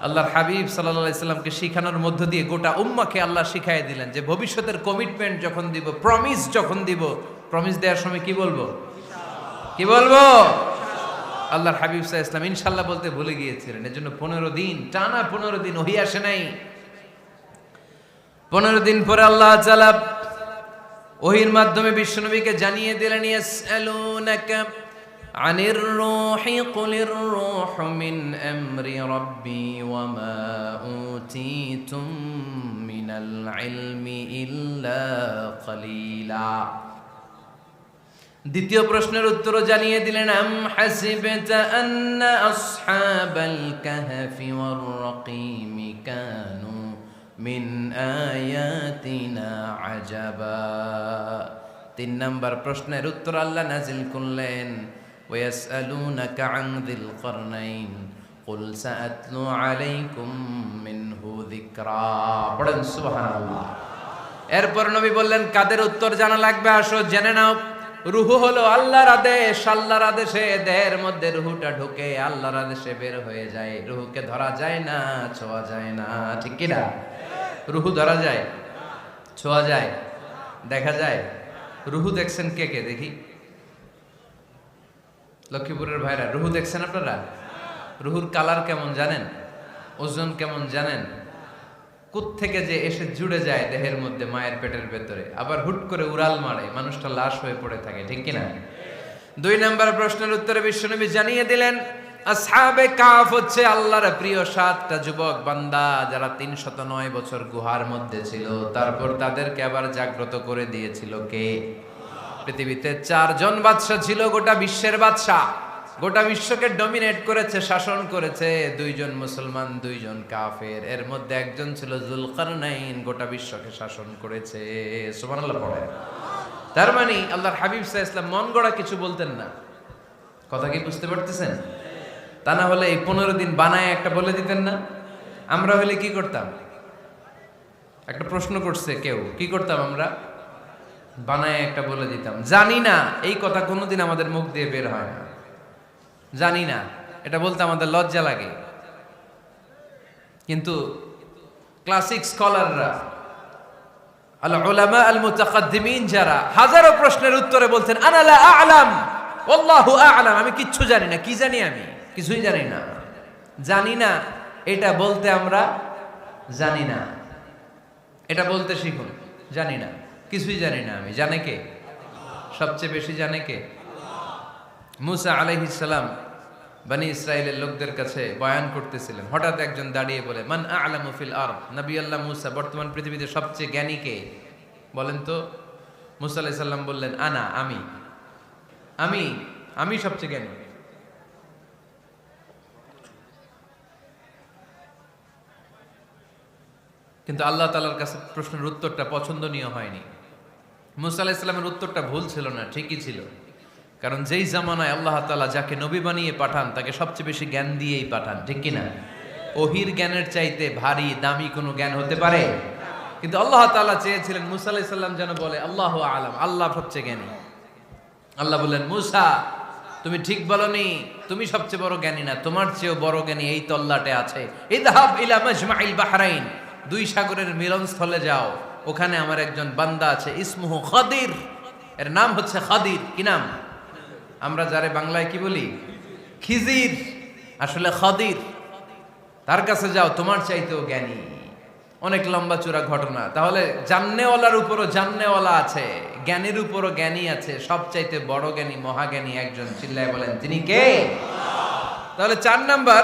আল্লাহর হাবিব সাল্লাল্লাহু আলাইহি সাল্লামকে শিখানোর মধ্য দিয়ে গোটা উম্মাহকে আল্লাহ শিখাইয়ে দিলেন যে ভবিষ্যতের কমিটমেন্ট যখন দিব, প্রমিস যখন দিব, প্রমিস দেওয়ার সময় কি বলবো? কি বলবো? আল্লাহর হাবিব সাল্লাল্লাহু আলাইহি সাল্লাম ইনশাআল্লাহ বলতে ভুলে গিয়েছিলেন। এজন্য 15 দিন, টানা 15 দিন ওহী আসে নাই। 15 দিন পরে আল্লাহ তাআলা ওহীর মাধ্যমে বিশ্বনবীকে জানিয়ে দিলেন, ইয়াসআলুনাকা আনির রূহি কুলির রূহু মিন আমরি রাব্বি ওয়া মা উতীতুম মিনাল ইলমি ইল্লা কলিলা। দ্বিতীয় প্রশ্নের উত্তরও জানিয়ে দিলেন, আম হাসিবতা আন্না আসহাবাল কাহফি ওয়ার রাকিম কানু মিন আয়াতিনা আজাবা। 3 নাম্বার প্রশ্নের উত্তর আল্লাহ নাজিল করলেন, ওয়াসআলুনাকা আন যিল করনাইন কুল সাআতলু আলাইকুম মিনহু যিকরা। পড়েন সুবহানাল্লাহ। এরপর নবী বললেন, কাদের উত্তর জানা লাগবে? আসো জেনে নাও। রুহু হলো আল্লাহর আদেশ, আল্লাহর আদেশে দেহের মধ্যে রুহুটা ঢুকে আল্লাহর আদেশে বের হয়ে যায়। রুহুকে ধরা যায় না, ছোঁয়া যায় না, ঠিক কি না? রুহু ধরা যায়, ছোঁয়া যায়, দেখা যায়? রুহু দেখছেন কে কে? দেখি লক্ষ্মীপুরের ভাইরা, রুহু দেখছেন আপনারা? রুহুর কালার কেমন জানেন? ওজন কেমন জানেন? কোত্থেকে যে এসে জুড়ে যায় দেহের মধ্যে, মায়ের পেটের ভেতরে, আবার হুট করে উড়াল মারে, মানুষটা লাশ হয়ে পড়ে থাকে, ঠিক কিনা? 2 নম্বর প্রশ্নের উত্তরে বিশ্বনবী জানিয়ে দিলেন, আসহাবে কাফ হচ্ছে আল্লাহর প্রিয় 7টা যুবক বান্দা, যারা 309 বছর গুহার মধ্যে ছিল। তারপর তাদেরকে আবার জাগ্রত করে দিয়েছিল কে? পৃথিবীতে 4 জন বাদশা ছিল, গোটা বিশ্বের বাদশা, গোটা বিশ্বকে ডমিনেট করেছে, শাসন করেছে। 2 জন মুসলমান, 2 জন কাফের। এর মধ্যে একজন ছিল যুলকারনাইন, গোটা বিশ্বকে শাসন করেছে। সুবহানাল্লাহ পড়ে। তার মানে আল্লাহর হাবিব সাল্লাল্লাহু আলাইহি ওয়াসাল্লাম মন গড়া কিছু বলতেন না। কথা কি বুঝতে পারতেছেন? তা না হলে এই 15 দিন বানায় একটা বলে দিতেন না? আমরা হলে কি করতাম? একটা প্রশ্ন করছে কেউ, কি করতাম আমরা? বানায় একটা বলে দিতাম। জানি না, এই কথা কোনোদিন আমাদের মুখ দিয়ে বের হয় না। জানি না, এটা বলতে আমাদের লজ্জা লাগে। কিন্তু ক্লাসিক স্কলাররা, আল উলামা আল মুতাকাদ্দিমিন, যারা হাজারো প্রশ্নের উত্তরে বলতেন, আনা লা আ'লাম ওয়াল্লাহু আ'লাম, আমি কিচ্ছু জানি না। কি জানি? আমি কিছুই জানি না। জানি না এটা বলতে আমরা জানি না, এটা বলতে শিখুন। জানি না, কিছুই জানি না আমি। জানে কে? সবচেয়ে বেশি জানে কে? মুসা আলাইহিস সালাম বনি ইসরাইলের লোকদের কাছে বয়ান করতেছিলেন। হঠাৎ একজন দাঁড়িয়ে বলে, মান আ'লামু ফিল আরদ। নবী আল্লাহ মুসা, বর্তমান পৃথিবীতে সবচেয়ে জ্ঞানী কে বলেন তো? মুসা আলাইহিস সালাম বললেন, আনা, আমি আমি আমি সবচেয়ে জ্ঞানী। কিন্তু আল্লাহ তাআলার কাছে প্রশ্নের উত্তরটা পছন্দনীয় হয়নি। মুসা আলাইহিস সালামের উত্তরটা ভুল ছিল না, ঠিকই ছিল। কারণ যেই জামানায় আল্লাহ তাআলা যাকে নবী বানিয়ে পাঠান, তাকে সবচেয়ে বেশি জ্ঞান দিয়েই পাঠান, ঠিক কিনা? ওহির জ্ঞানের চাইতে ভারী দামি কোনো জ্ঞান হতে পারে? কিন্তু আল্লাহ তাআলা চেয়েছিলেন মুসা আলাইহিস সালাম যেন বলে, আল্লাহু আ'লাম, আল্লাহ সবচেয়ে জ্ঞানী। আল্লাহ বললেন, মুসা তুমি ঠিক বলনি, তুমি সবচেয়ে বড় জ্ঞানী না, তোমার চেয়েও বড় জ্ঞানী এই তল্লাটে আছে। ইযহাব ইলা মাজমাইল বাহরাইন, 2 সাগরের মিলনস্থলে যাও, ওখানে আমার একজন বান্দা আছে, ইসমুহু খাদির, এর নাম হচ্ছে খাদির। কি নাম? আমরা যারে বাংলায় কি বলি? খিজির, আসলে খাদির। তার কাছে যাও, তোমার চাইতেও জ্ঞানী। অনেক লম্বা চূড়া ঘটনা। তাহলে জান্নেওয়ালার উপরও জান্নেওয়ালা আছে, জ্ঞানীর উপরও জ্ঞানী আছে। সবচাইতে বড় জ্ঞানী, মহাজ্ঞানী একজন, চিল্লায় বলেন তিনি কে? তাহলে 4 নাম্বার,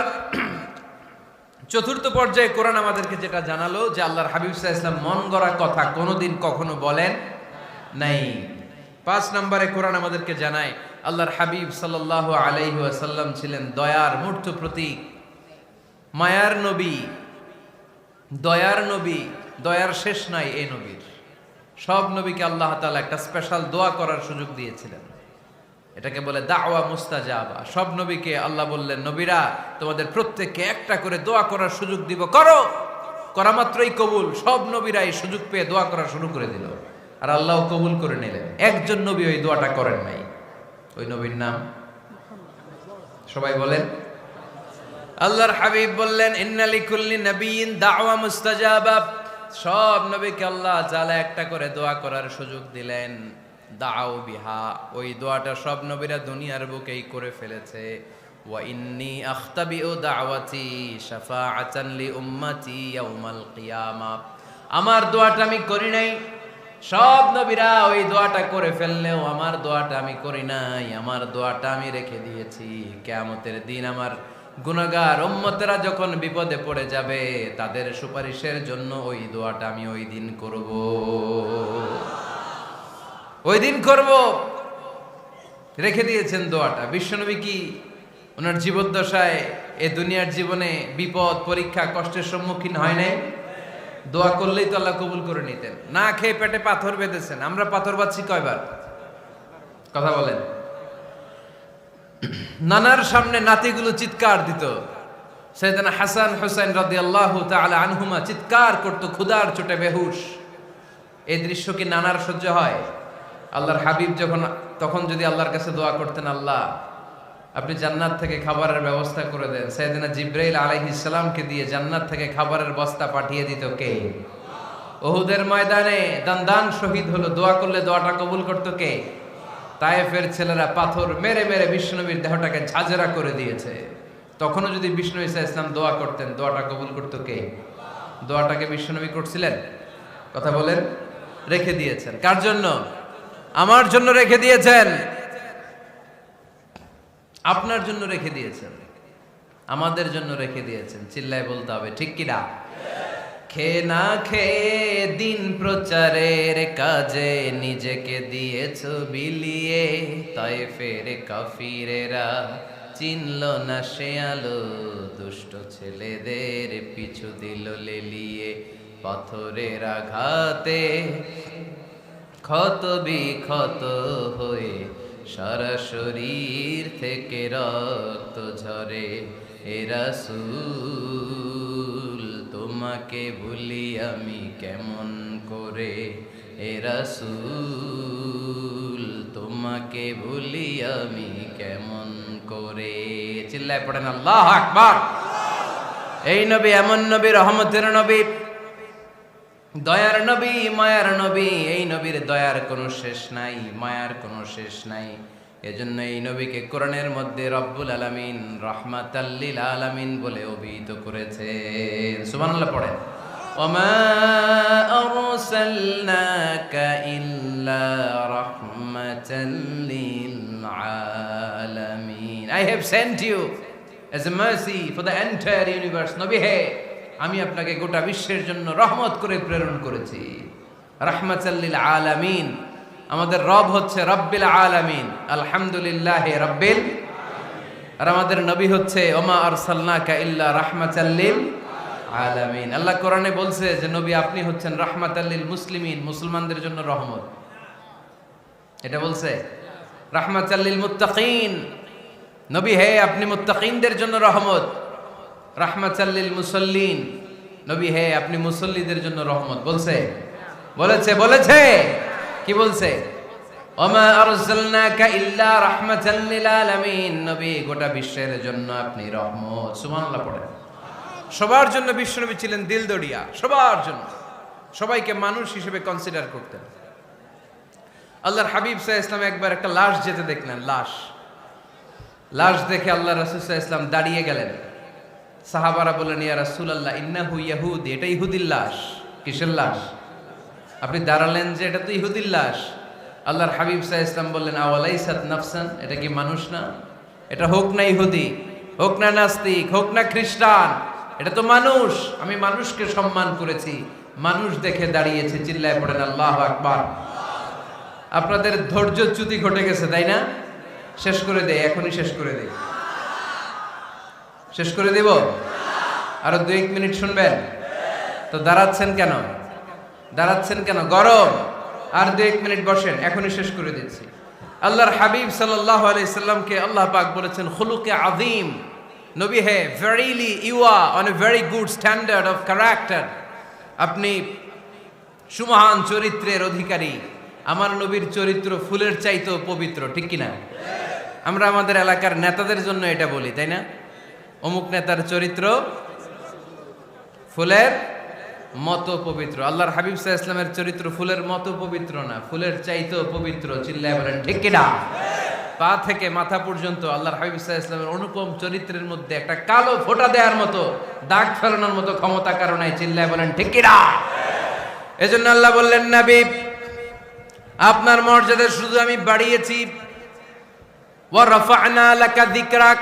চতুর্থ পর্যায়ে কোরআন আমাদেরকে যেটা জানালো, যে আল্লাহর হাবিব সাল্লাল্লাহু আলাইহি ওয়াসাল্লাম মন গড়া কথা কোনোদিন কখনো বলেন নাই। 5 নম্বরে কোরআন আমাদেরকে জানায়, আল্লাহর হাবিব সাল্লাল্লাহু আলাইহি ওয়াসাল্লাম ছিলেন দয়ার মূর্ত প্রতীক, মায়ার নবী, দয়ার নবী। দয়ার শেষ নাই এই নবীর। সব নবীকে আল্লাহ তাআলা একটা স্পেশাল দোয়া করার সুযোগ দিয়েছিলেন, এটাকে বলে দাওয়া মুস্তাজাবা। সব নবীকে আল্লাহ বললেন, নবীরা তোমাদের প্রত্যেককে একটা করে দোয়া করার সুযোগ দিব, করো। করা মাত্রই কবুল। সব নবীরা এই সুযোগ পেয়ে দোয়া করা শুরু করে দিল, আর আল্লাহ কবুল করে নিলেন। একজন নবী ওই দোয়াটা করেন নাই। ওই নবীর নাম সবাই বলেন। আল্লাহর হাবিব বললেন, ইন্না লিকুল্লি নাবিয়্যিন দাওয়া মুস্তাজাবা। সব নবীকে আল্লাহ তাআলা একটা করে দোয়া করার সুযোগ দিলেন। দাও বিহা, ওই দোয়াটা সব নবীরা দুনিয়ার বুকেই করে ফেলেছে। ওয়া ইন্নী আখতাবিউ দাওয়াতি শাফাআতান লি উম্মতি ইয়াউমাল কিয়ামা। আমার দোয়াটা আমি করি নাই, সব নবীরা ওই দোয়াটা করে ফেললেও আমার দোয়াটা আমি করি নাই। আমার দোয়াটা আমি রেখে দিয়েছি কিয়ামতের দিন আমার গুনাহগার উম্মতেরা যখন বিপদে পড়ে যাবে, তাদের সুপারিশের জন্য ওই দোয়াটা আমি ওই দিন করব, ওই দিন করব। রেখে দিয়েছেন দোয়াটা। বিশ্বনবী কি ওনার জীবদ্দশায় এ দুনিয়ার জীবনে বিপদ, পরীক্ষা, কষ্টের সম্মুখীন হয় নাই? দোয়া করলেই তো আল্লাহ কবুল করে নিতেন। না খেয়ে পেটে পাথর বেঁধেছেন, আমরা পাথর বাঁধছি কয়বার? কথা বলেন। নানার সামনে নাতিগুলো চিৎকার দিত, সাইয়েদনা হাসান হুসাইন রাদিয়াল্লাহু তাআলা আনহুমা চিৎকার করত ক্ষুধার চোটে বেহুশ। এই দৃশ্য কি নানার সহ্য হয়? আল্লাহর হাবিব তখন যদি আল্লাহর কাছে দোয়া করতেন, আল্লাহ আপনি জান্নাত থেকে খাবারের ব্যবস্থা করে দেন, সাইয়েদনা জিবরাইল আলাইহিস সালামকে দিয়ে জান্নাত থেকে খাবারের বস্তা পাঠিয়ে দিত কে? উহুদের ময়দানে দান শহীদ হলো, দোয়া করলে দোয়াটা কবুল করতো কে? তায়েফের ছেলেরা পাথর মেরে মেরে বিষ্ণুনবীর দেহটাকে ঝাঁঝরা করে দিয়েছে। তখনও যদি বিষ্ণু ঈসা ইসলাম দোয়া করতেন, দোয়াটা কবুল করতো কে? দোয়াটাকে বিষ্ণুনবী করছিলেন? কথা বলেন। রেখে দিয়েছেন কার জন্য? আমার জন্য রেখে দিয়েছেন, আপনার জন্য রেখে দিয়েছেন, আমাদের জন্য রেখে দিয়েছেন। চিল্লায় বলতে হবে ঠিক কিনা? খেয়ে না খেয়ে দিন প্রচারের কাজে নিজেকে দিয়েছ বিলিয়ে, তায়েফের কাফিরেরা চিনল না সে আলো, দুষ্ট ছেলেদের পিছু দিল লেলিয়ে, পাথরের আঘাতে ক্ষত বিক্ষত হয়ে সারা শরীর থেকে রক্ত ঝরে। এ রাসূল তোমাকে ভুলি আমি কেমন করে, এ রাসূল তোমাকে ভুলি আমি কেমন করে। চিল্লায় পড়েন আল্লাহু আকবার। এই নবী এমন নবী, রহমতের নবী, দয়ার নবী, মায়ার নবী। এই নবীর দয়ার কোনো শেষ নাই, মায়ার কোনো শেষ নাই। এজন্য এই নবীকে কোরআনের মধ্যে রব্বুল আলামিন রাহমাতাল লিল আলামিন বলে অভিহিত করেছে। সুবহানাল্লাহ পড়েন। ওমা আরসালনাকা ইল্লা রাহমাতাল লিল আলামিন। I have sent you as a mercy for the entire universe. নবী হে, আমি আপনাকে গোটা বিশ্বের জন্য রহমত করে প্রেরণ করেছি। রাহমাতাল লিল আলামিন। আমাদের রব হচ্ছে রব্বিল আলামিন, আলহামদুলিল্লাহি রাব্বিল। আর আমাদের নবী হচ্ছে ওমা আরসালনাকা ইল্লা রাহমাতাল লিল আলামিন। আল্লাহ কোরআনে বলছে যে নবী আপনি হচ্ছেন রাহমাতাল লিল মুসলিমিন, মুসলমানদের জন্য রহমত। এটা বলছে রাহমাতাল লিল মুত্তাকিন। নবী হে, আপনি মুত্তাকিনদের জন্য রহমত। রাহমাতাল লিল মুসাল্লিন। নবী হে, আপনি মুসল্লিদের জন্য রহমত। বলছে বলেছে কি বলছে? ওমা আরসালনাকা ইল্লা রাহমাতাল লিল আলামিন। নবী গোটা বিশ্বের জন্য আপনি রহমত। সুবহানাল্লাহ পড়েন। সবার জন্য বিশ্বনবী ছিলেন দিলদরিয়া, সবার জন্য, সবাইকে মানুষ হিসেবে কনসিডার করতেন। আল্লাহর হাবিব সাল্লাল্লাহু আলাইহি ওয়াসাল্লাম একবার একটা লাশ যেতে দেখলেন, লাশ দেখে আল্লাহ রাসূল সাল্লাল্লাহু আলাইহি ওয়াসাল্লাম দাঁড়িয়ে গেলেন। সাহাবারা বললেন, ইয়া রাসূলুল্লাহ ইন্নাহু ইয়াহুদি, এটা ইহুদির লাশ। কিসের লাশ? আপনি দাঁড়ালেন যে এটা তো ইহুদির লাশ। আল্লাহর হাবিব সাল্লাল্লাহু আলাইহি ওয়াসাল্লাম বললেন, আওয়ালাইসাত নাফসান, এটা কি মানুষ না? এটা হোক না ইহুদি, হোক না নাস্তিক, হোক না খ্রিস্টান, এটা তো মানুষ। আমি মানুষকে সম্মান করেছি, মানুষ দেখে দাঁড়িয়েছে। চিল্লায় পড়েন আল্লাহু আকবার। আপনাদের ধৈর্যচ্যুতি ঘটে গেছে, তাই না? শেষ করে দেই, এখনই শেষ করে দেই। শেষ করে দেব? আরো 2-1 মিনিট শুনবেন তো? দাঁড়াচ্ছেন কেন? গরম। আর 2-1 মিনিট বসেন, এখনই শেষ করে দিচ্ছি। আল্লাহর হাবিব সাল্লাল্লাহু আলাইহি সাল্লামকে আল্লাহ পাক বলেছেন খুলুকে আযীম। নবী হে, verily you are on a very good standard of character. আপনি সুমহান চরিত্রের অধিকারী। আমার নবীর চরিত্র ফুলের চাইতেও পবিত্র, ঠিক কিনা? আমরা আমাদের এলাকার নেতাদের জন্য এটা বলি, তাই না? অমুক নেতার চরিত্র ফুলের মতো পবিত্র। আল্লাহর হাবিব সাল্লাল্লাহু আলাইহি ওয়াসাল্লামের চরিত্র ফুলের মতো পবিত্র না, ফুলের চাইতেও পবিত্র। চিল্লায় বলেন ঠিক কিনা? পা থেকে মাথা পর্যন্ত আল্লাহর হাবিব সাল্লাল্লাহু আলাইহি ওয়াসাল্লামের অনুপম চরিত্রের মধ্যে একটা কালো ফোঁটা দেওয়ার মতো, দাগ ফেলানোর মতো ক্ষমতা কারো নাই। চিল্লায় বলেন ঠিক কিনা? এজন্য আল্লাহ বললেন, নবী আপনার মর্যাদা শুধু আমি বাড়িয়েছি, ওয়া রাফা'না লাকা যিকরাক,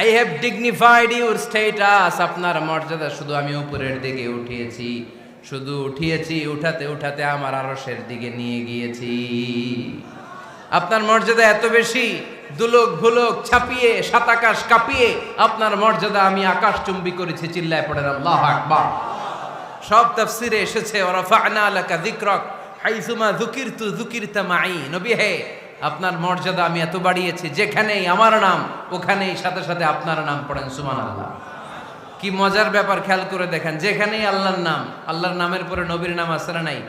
I have dignified your status. আপনার মর্যাদা শুধু আমি উপরের দিকে উঠিয়েছি, শুধু উঠিয়েছি, উঠাতে উঠাতে আমার আরশের দিকে নিয়ে গিয়েছি। আপনার মর্যাদা এত বেশি, দুলক ভুলক ছাপিয়ে, সাত আকাশ কাঁপিয়ে আপনার মর্যাদা আমি আকাশচুম্বী করেছি। চিল্লায় পড়েন আল্লাহু আকবার। সব তাফসিরে এসেছে ওয়ারাফা'না লাকা যিকরাক হাইসুমা যুকিরতু যুকিরতা মাই। নবী হে, আপনার মর্যাদা আমি এত বাড়িয়েছি, যেখানেই আমার নাম ওখানেই সাথে সাথে আপনার নাম পড়েন সুবহানাল্লাহ। কি মজার ব্যাপার, খেয়াল করে দেখেন, যেখানেই আল্লাহর নাম, আল্লাহর নামের পরে নবীর নাম আছে না নাই?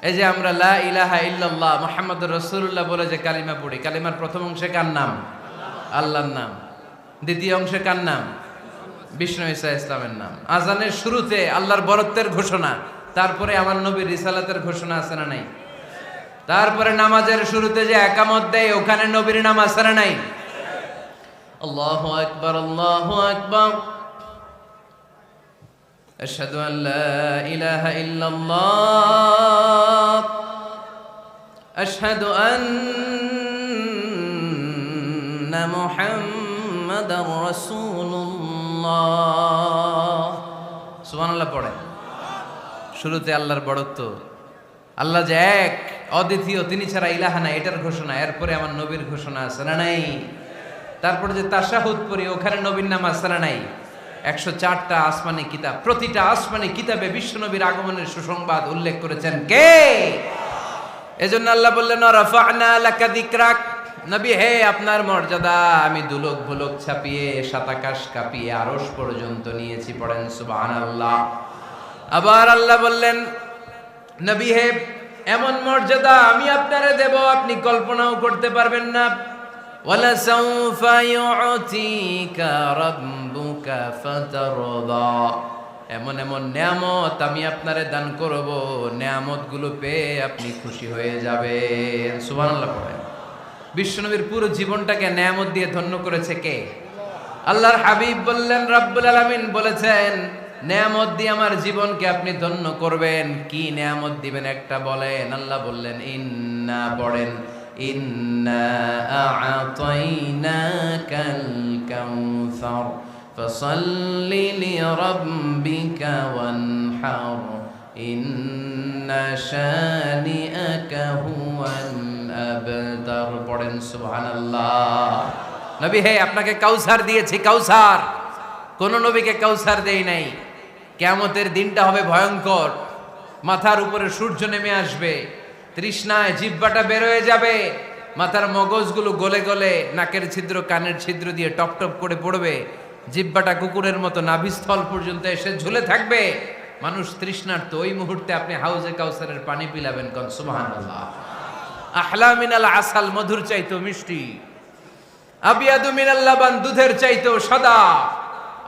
এই যে আমরা লা ইলাহা ইল্লাল্লাহ মুহাম্মাদুর রাসূলুল্লাহ বলে যে কালিমা পড়ি, কালিমার প্রথম অংশে কার নাম? আল্লাহর নাম। দ্বিতীয় অংশে কার নাম? বিষ্ণু ঈসা ইসলামের নাম। আজানের শুরুতে আল্লাহর বরত্বের ঘোষণা, তারপরে আমার নবীর রিসালাতের ঘোষণা আছে না নাই? তারপরে নামাজের শুরুতে যে একামত দেয়, ওখানে নবীর নাম আছে না নাই? আল্লাহু আকবার, আল্লাহু আকবার, আশহাদু আন লা ইলাহা ইল্লাল্লাহ, আশহাদু আন্না মুহাম্মাদার রাসূলুল্লাহ। সুবহানাল্লাহ পড়েন। শুরুতে আল্লাহর বড়ত্ব, আল্লাহ যে এক অদ্বিতীয়, তিনি ছাড়া ইলাহা নাই, এটার ঘোষণা। এরপরে আমার নবীর ঘোষণা আছে না নাই? তারপরে যে তাশাহুদ পড়ি, ওখানে নবীর নাম আছে না নাই? 104টা আসমানি কিতাব, প্রতিটা আসমানি কিতাবে বিশ্ব নবীর আগমনের সুসংবাদ উল্লেখ করেছেন কে? এজন্য আল্লাহ বললেন রাফা'না লাকা যিকরাক, নবী হে, আপনার মর্যাদা আমি দুলক ভুলক ছাপিয়ে, সাতাকাশ কাঁপিয়ে আরশ পর্যন্ত নিয়েছি। পড়েন সুবহানাল্লাহ। আবার আল্লাহ বললেন, নবী হে, এমন মর্যাদা আমি আপনারে দেব আপনি কল্পনাও করতে পারবেন না। ওয়ালা সাউফা ইউতিকা রাব্বুকা ফাতারদা, এমন এমন নিয়ামত আমি আপনারে দান করব, নিয়ামতগুলো পেয়ে আপনি খুশি হয়ে যাবেন। সুবহানাল্লাহ পড়েন। বিশ্বনবীর পুরো জীবনটাকে নিয়ামত দিয়ে ধন্য করেছে কে? আল্লাহর হাবিব বললেন, রব্বুল আলামিন বলেছেন, নিয়ামত দিয়ে আমার জীবনকে আপনি ধন্য করবেন। কি নিয়ামত দিবেন একটা বলেন? আল্লাহ বললেন, ইন্না, পড়েন, ইন্না আ'তাইনাকাল কাউসার ফাসাল্লি লিরাব্বিকা ওয়ানহার ইন্না শানিআকা হুয়াল আবতার। পড়েন সুবহানাল্লাহ। নবী হে, আপনাকে কাউসার দিয়েছি, কাউসার। কোন নবীকে কাউসার দেই নাই। কিয়ামতের দিনটা হবে ভয়ঙ্কর, মাথার উপরে সূর্য নেমে আসবে, তৃষ্ণায় জিহ্বাটা বের হয়ে যাবে, মাথার মগজগুলো গলে গলে নাকের ছিদ্র কানের ছিদ্র দিয়ে টপ টপ করে পড়বে, জিহ্বাটা কুকুরের মতো নাভিস্থল পর্যন্ত এসে ঝুলে থাকবে। মানুষ তৃষ্ণার্ত। ওই মুহূর্তে আপনি হাউজে কাউসারের পানি পিলাবেন। কোন সুবহানাল্লাহ। আহলা মিনাল আসাল, মধুর চাইতো মিষ্টি, আবিয়াদু মিনাল লাবান, দুধের চাইতো সাদা,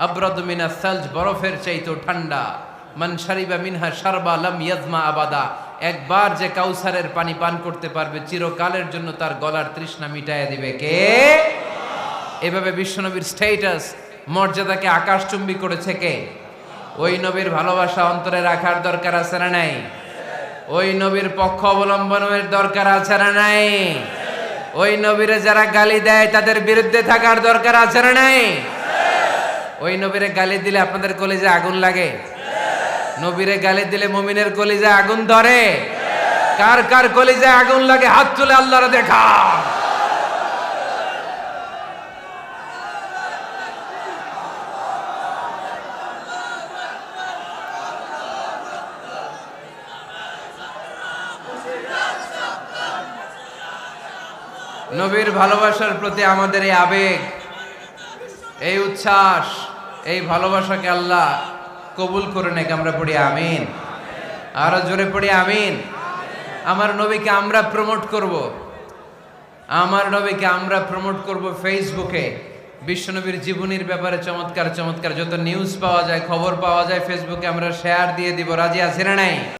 আবরাদু মিনাস সালজ, বরফের চাইতো ঠান্ডা, মান শারিবা মিনহা শারবা লাম ইয়াজমা আবাদা, একবার যে কাউসারের পানি পান করতে পারবে চিরকালের জন্য তার গলার তৃষ্ণা মিটাইয়া দিবে কে? এভাবে বিশ্বনবীর স্ট্যাটাস, মর্যাদাকে আকাশচুম্বী করেছে কে? ওই নবীর ভালোবাসা অন্তরে রাখার দরকার আছে না নাই? ওই নবীর পক্ষ অবলম্বনের দরকার আছে না নাই? ওই নবীরে যারা গালি দেয় তাদের বিরুদ্ধে থাকার দরকার আছে না নাই? ওই নবীরে গালি দিলে আপনাদের কলিজায় আগুন লাগে? নবীরে গালি দিলে মুমিনের কলিজায় আগুন ধরে? কার কার কলিজায় আগুন লাগে হাত তুলে আল্লাহরে দেখা। নবীর ভালোবাসার প্রতি আমাদের এই আবেগ, এই উচ্ছ্বাস, এই ভালোবাসাকে আল্লাহ কবুল করে নেক। আমরা পড়ি আমিন। আরো জোরে পড়ি আমিন। আমার নবীকে আমরা প্রমোট করব, আমার নবীকে আমরা প্রমোট করব ফেসবুকে। বিশ্বনবীর জীবনীর ব্যাপারে চমৎকার চমৎকার যত নিউজ পাওয়া যায়, খবর পাওয়া যায়, ফেসবুকে আমরা শেয়ার দিয়ে দিব। রাজি আছি না নাই?